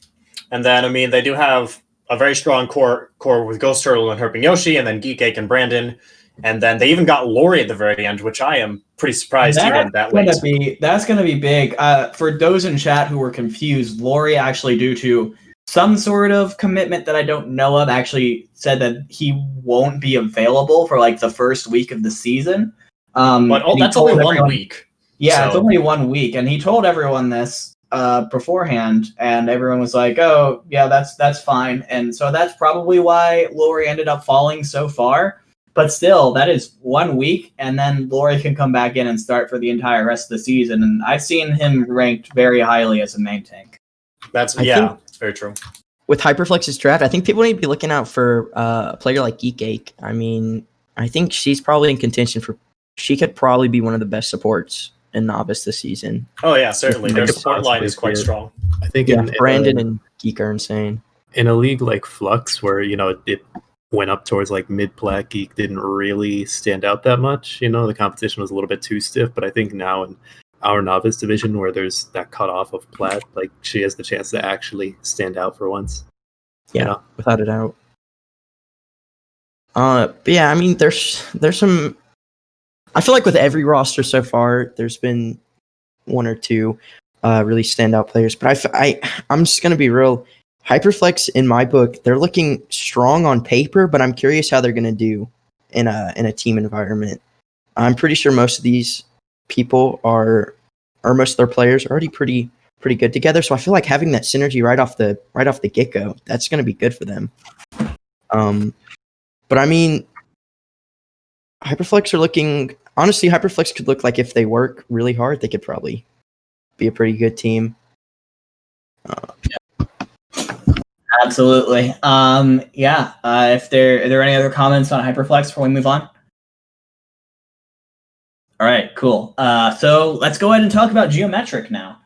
And then, I mean, they do have a very strong core with Ghost Turtle and Herping Yoshi, and then Geekcake and Brandon. And then they even got Lori at the very end, which I am pretty surprised even that late.
That's going to be big. For those in chat who were confused, Lori actually, due to some sort of commitment that I don't know of, actually said that he won't be available for like the first week of the season.
But that's only 1 week.
Yeah, so. It's only 1 week. And he told everyone this beforehand, and everyone was like, oh, yeah, that's fine. And so that's probably why Lori ended up falling so far. But still, that is 1 week, and then Lori can come back in and start for the entire rest of the season. And I've seen him ranked very highly as a main tank.
That's very true.
With Hyperflex's draft, I think people need to be looking out for a player like Geekcake. I mean, I think she's probably in contention she could probably be one of the best supports in Novice this season.
Oh yeah, certainly. Their support line is quite strong.
I think
Brandon and Geek are insane.
In a league like Flux, where it went up towards like mid-plat, Geek didn't really stand out that much. The competition was a little bit too stiff, but I think now in our Novice Division, where there's that cutoff of plat, like, she has the chance to actually stand out for once.
Yeah, without a doubt. But yeah, I mean, there's some... I feel like with every roster so far, there's been 1 or 2 really standout players. But I'm just going to be real. Hyperflex, in my book, they're looking strong on paper, but I'm curious how they're going to do in a team environment. I'm pretty sure most of these people are, or most of their players are already pretty good together. So I feel like having that synergy right off the get go, that's going to be good for them. But I mean, Hyperflex are looking. Honestly, Hyperflex could look like if they work really hard, they could probably be a pretty good team.
Absolutely. Yeah. If are there any other comments on Hyperflex before we move on? All right, cool. So let's go ahead and talk about Geometric now.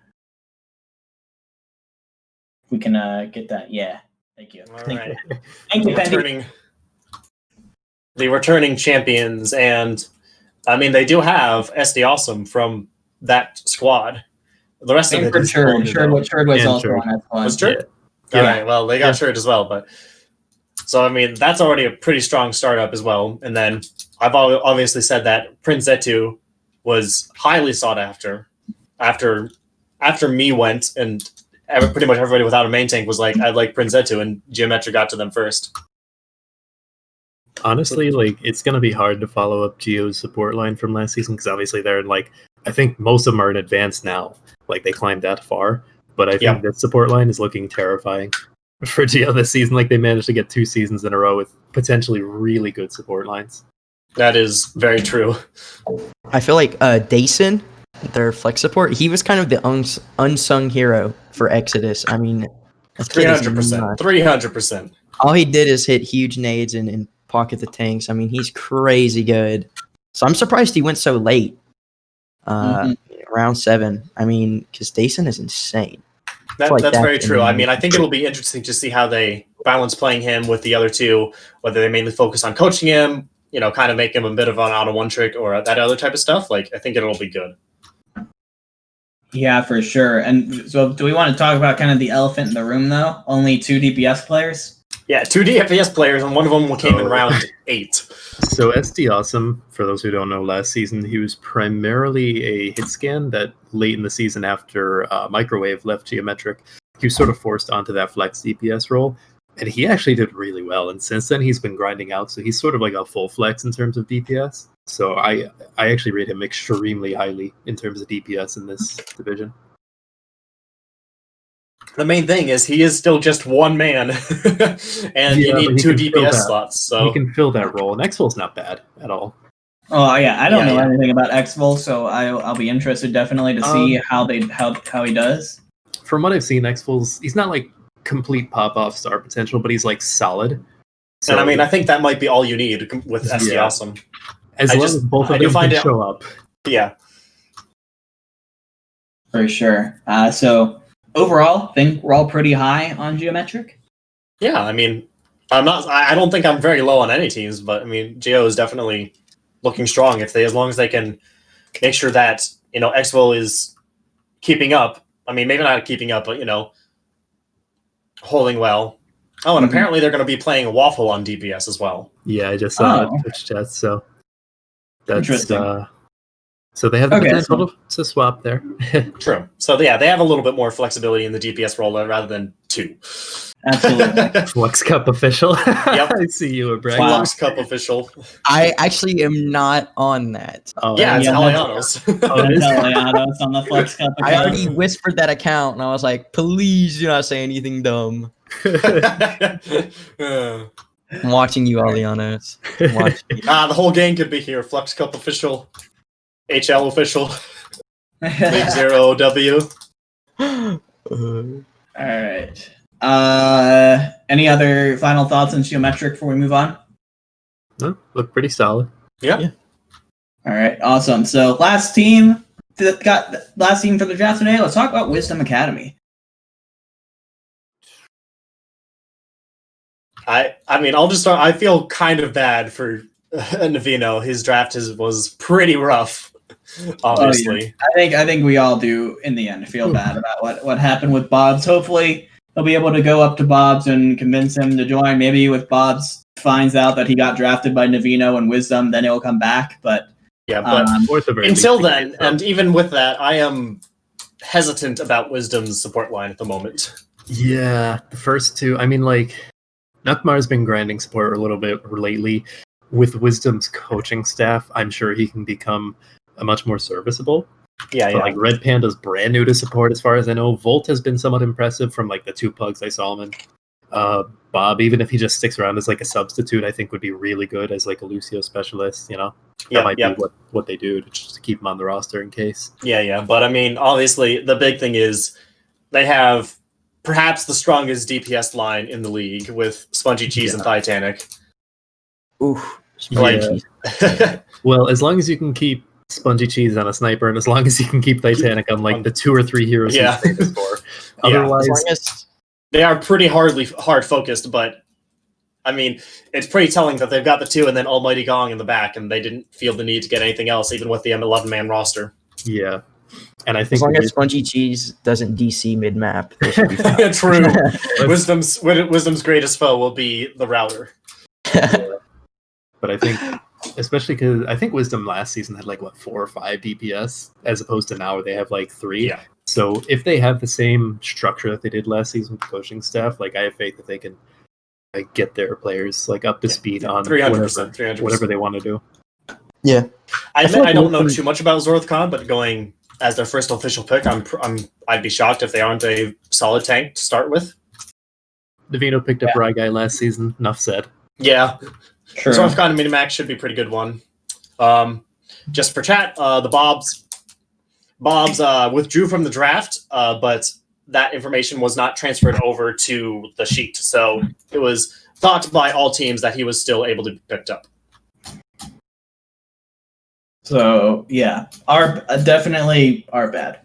We can get that. Yeah. Thank you.
All right.
Thank you, Pendy.
The returning champions, and I mean they do have SD Awesome from that squad. The rest of it is
Churd was also on that squad.
Was Churd?
Yeah.
All right. Well, they got Churd as well, but so I mean that's already a pretty strong startup as well. And then I've obviously said that Prince Zetu was highly sought after me went, and pretty much everybody without a main tank was like, I'd like Prince Zetu, and Geometric got to them first.
Honestly, like it's gonna be hard to follow up Geo's support line from last season because obviously they're like, I think most of them are in advance now. Like they climbed that far, but I think that support line is looking terrifying for Geo this season. Like they managed to get 2 seasons in a row with potentially really good support lines.
That is very true.
I feel like Dason, their flex support, he was kind of the unsung hero for Exodus. I mean,
300%. 300%.
All he did is hit huge nades and pocket the tanks. I mean, he's crazy good. So I'm surprised he went so late. Round 7. I mean, because Dason is insane.
That's very true. I mean, I think it'll be interesting to see how they balance playing him with the other two, whether they mainly focus on coaching him, you know, kind of make him a bit of an out of one trick or that other type of stuff. Like, I think it'll be good.
Yeah, for sure. And so do we want to talk about kind of the elephant in the room, though? Only 2 DPS players?
Yeah, 2 DPS players, and one of them came in round 8.
So SD Awesome, for those who don't know, last season, he was primarily a hit scan that late in the season after Microwave left Geometric, he was sort of forced onto that flex DPS role. And he actually did really well. And since then, he's been grinding out. So he's sort of like a full flex in terms of DPS. So I actually rate him extremely highly in terms of DPS in this division.
The main thing is he is still just one man. And you need 2 DPS slots. So
he can fill that role. And Exfil's not bad at all.
Oh, yeah. I don't know anything about Exfil, so I'll be interested definitely to see how he does.
From what I've seen, he's not like complete pop-off star potential, but he's like solid.
So, and I mean, I think that might be all you need with SD Awesome.
As long as both of them can show up.
Yeah.
For sure. So overall, I think we're all pretty high on Geometric.
Yeah, I mean, I don't think I'm very low on any teams, but I mean, Geo is definitely looking strong as long as they can make sure that, you know, Exfil is keeping up. I mean, maybe not keeping up, but, you know, holding well. Oh, and apparently they're going to be playing Waffle on DPS as well.
Yeah, I just saw Twitch chat, so that's
interesting.
So they have the potential to swap there.
True. So yeah, they have a little bit more flexibility in the DPS role rather than 2.
Absolutely.
Flux Cup official.
Yep.
I see you, Brad.
Flux Cup official.
I actually am not on that.
Oh, yeah, it's Alianos.
It's Alianos on the Flux Cup account.
I already whispered that account, and I was like, please do not say anything dumb. I'm watching you, Alianos.
The whole gang could be here. Flux Cup official. HL official. Big 0W.
All right. Any other final thoughts on Geometric before we move on?
No, look pretty solid.
Yeah.
All right, awesome. So last team for the draft today. Let's talk about Wisdom Academy.
I mean, I'll just start. I feel kind of bad for Navino. His draft was pretty rough, obviously.
Oh, yeah. I think we all do in the end feel bad about what happened with Bobs. Hopefully he'll be able to go up to Bobs and convince him to join. Maybe if Bobs finds out that he got drafted by Navino and Wisdom, then he'll come back. But
yeah, but until then, and even with that, I am hesitant about Wisdom's support line at the moment.
Yeah, the first 2. I mean, like, Nukmar's been grinding support a little bit lately. With Wisdom's coaching staff, I'm sure he can become much more serviceable.
Yeah,
But like Red Panda's brand new to support, as far as I know. Volt has been somewhat impressive from like the 2 pugs I saw him in. Bob, even if he just sticks around as like a substitute, I think would be really good as like a Lucio specialist. You know, that might be what they do just to keep him on the roster in case.
Yeah. But I mean, obviously, the big thing is they have perhaps the strongest DPS line in the league with Spongy Cheese and Titanic.
Oof.
Like,
well, as long as you can keep Spongy Cheese on a sniper, and as long as you can keep Titanic on like the 2 or 3 heroes he's famous for. Otherwise,
as long as
they are pretty hard focused, but I mean, it's pretty telling that they've got the 2 and then Almighty Gong in the back, and they didn't feel the need to get anything else, even with the 11-man roster.
Yeah. And I think
as long as Spongy Cheese doesn't DC mid map, they should be fine.
True. Wisdom's greatest foe will be the router.
But I think, especially because I think Wisdom last season had like 4 or 5 DPS, as opposed to now where they have like 3.
Yeah.
So if they have the same structure that they did last season with coaching staff, like I have faith that they can get their players like up to speed on
300%,
whatever they want to do.
Yeah.
I don't know too much about Zorthcon, but going as their first official pick, I'd be shocked if they aren't a solid tank to start with.
Davino picked up Ryguy last season. Enough said.
Yeah.
True.
Zorthcon and Minimax should be a pretty good one. Just for chat, the Bobs withdrew from the draft, but that information was not transferred over to the sheet. So it was thought by all teams that he was still able to be picked up.
So yeah, definitely are bad.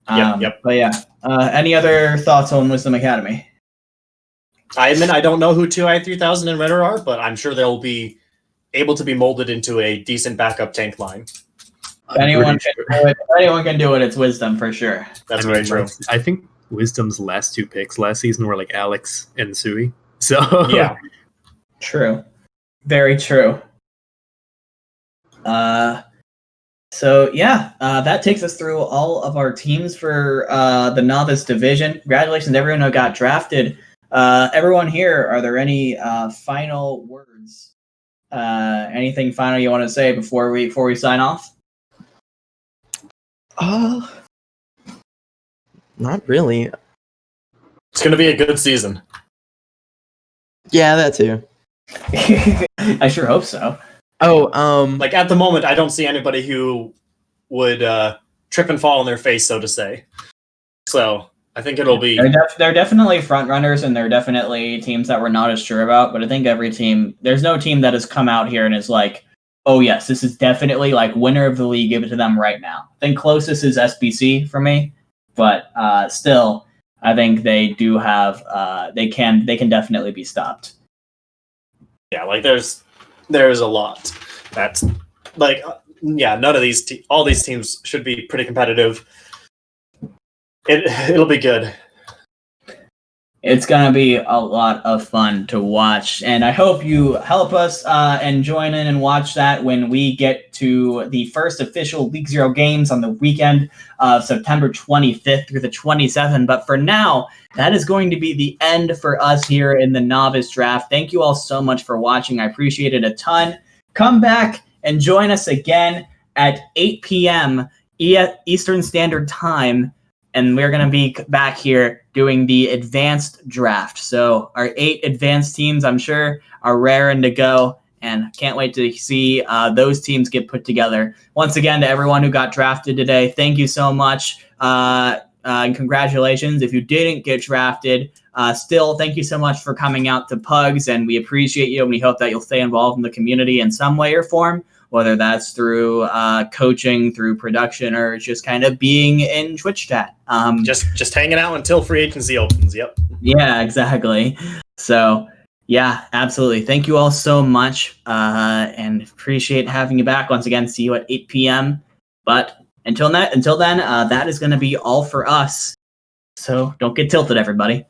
Yep.
But yeah, any other thoughts on Wisdom Academy?
I admit I don't know who 2i3000 and Redder are, but I'm sure they'll be able to be molded into a decent backup tank line.
If anyone can do it, it's Wisdom for sure.
That's very true.
I think Wisdom's last 2 picks last season were like Alex and Sui. So
yeah,
true, very true. That takes us through all of our teams for the Novice Division. Congratulations to everyone who got drafted. Everyone here, are there any final words? Anything final you want to say before we sign off?
Not really.
It's going to be a good season.
Yeah, that too.
I sure hope so.
Like at the moment, I don't see anybody who would trip and fall on their face, so to say. So I think it'll be.
They're definitely front runners, and they're definitely teams that we're not as sure about. But I think every team, there's no team that has come out here and is like, oh yes, this is definitely like winner of the league. Give it to them right now. I think closest is SBC for me, but still, I think they do have. They can definitely be stopped.
Yeah, like there's a lot. That's like none of these all these teams should be pretty competitive. It'll be good.
It's going to be a lot of fun to watch, and I hope you help us and join in and watch that when we get to the first official League Zero games on the weekend of September 25th through the 27th. But for now, that is going to be the end for us here in the Novice Draft. Thank you all so much for watching. I appreciate it a ton. Come back and join us again at 8 p.m. Eastern Standard Time. And we're going to be back here doing the advanced draft. So our 8 advanced teams, I'm sure, are raring to go. And can't wait to see those teams get put together. Once again, to everyone who got drafted today, thank you so much. And congratulations. If you didn't get drafted, still, thank you so much for coming out to Pugs. And we appreciate you. And we hope that you'll stay involved in the community in some way or form, whether that's through coaching, through production, or just kind of being in Twitch chat.
Just hanging out until free agency opens. Yep.
Yeah, exactly. So, yeah, absolutely. Thank you all so much, and appreciate having you back once again. See you at 8 p.m. But until then, that is going to be all for us. So don't get tilted, everybody.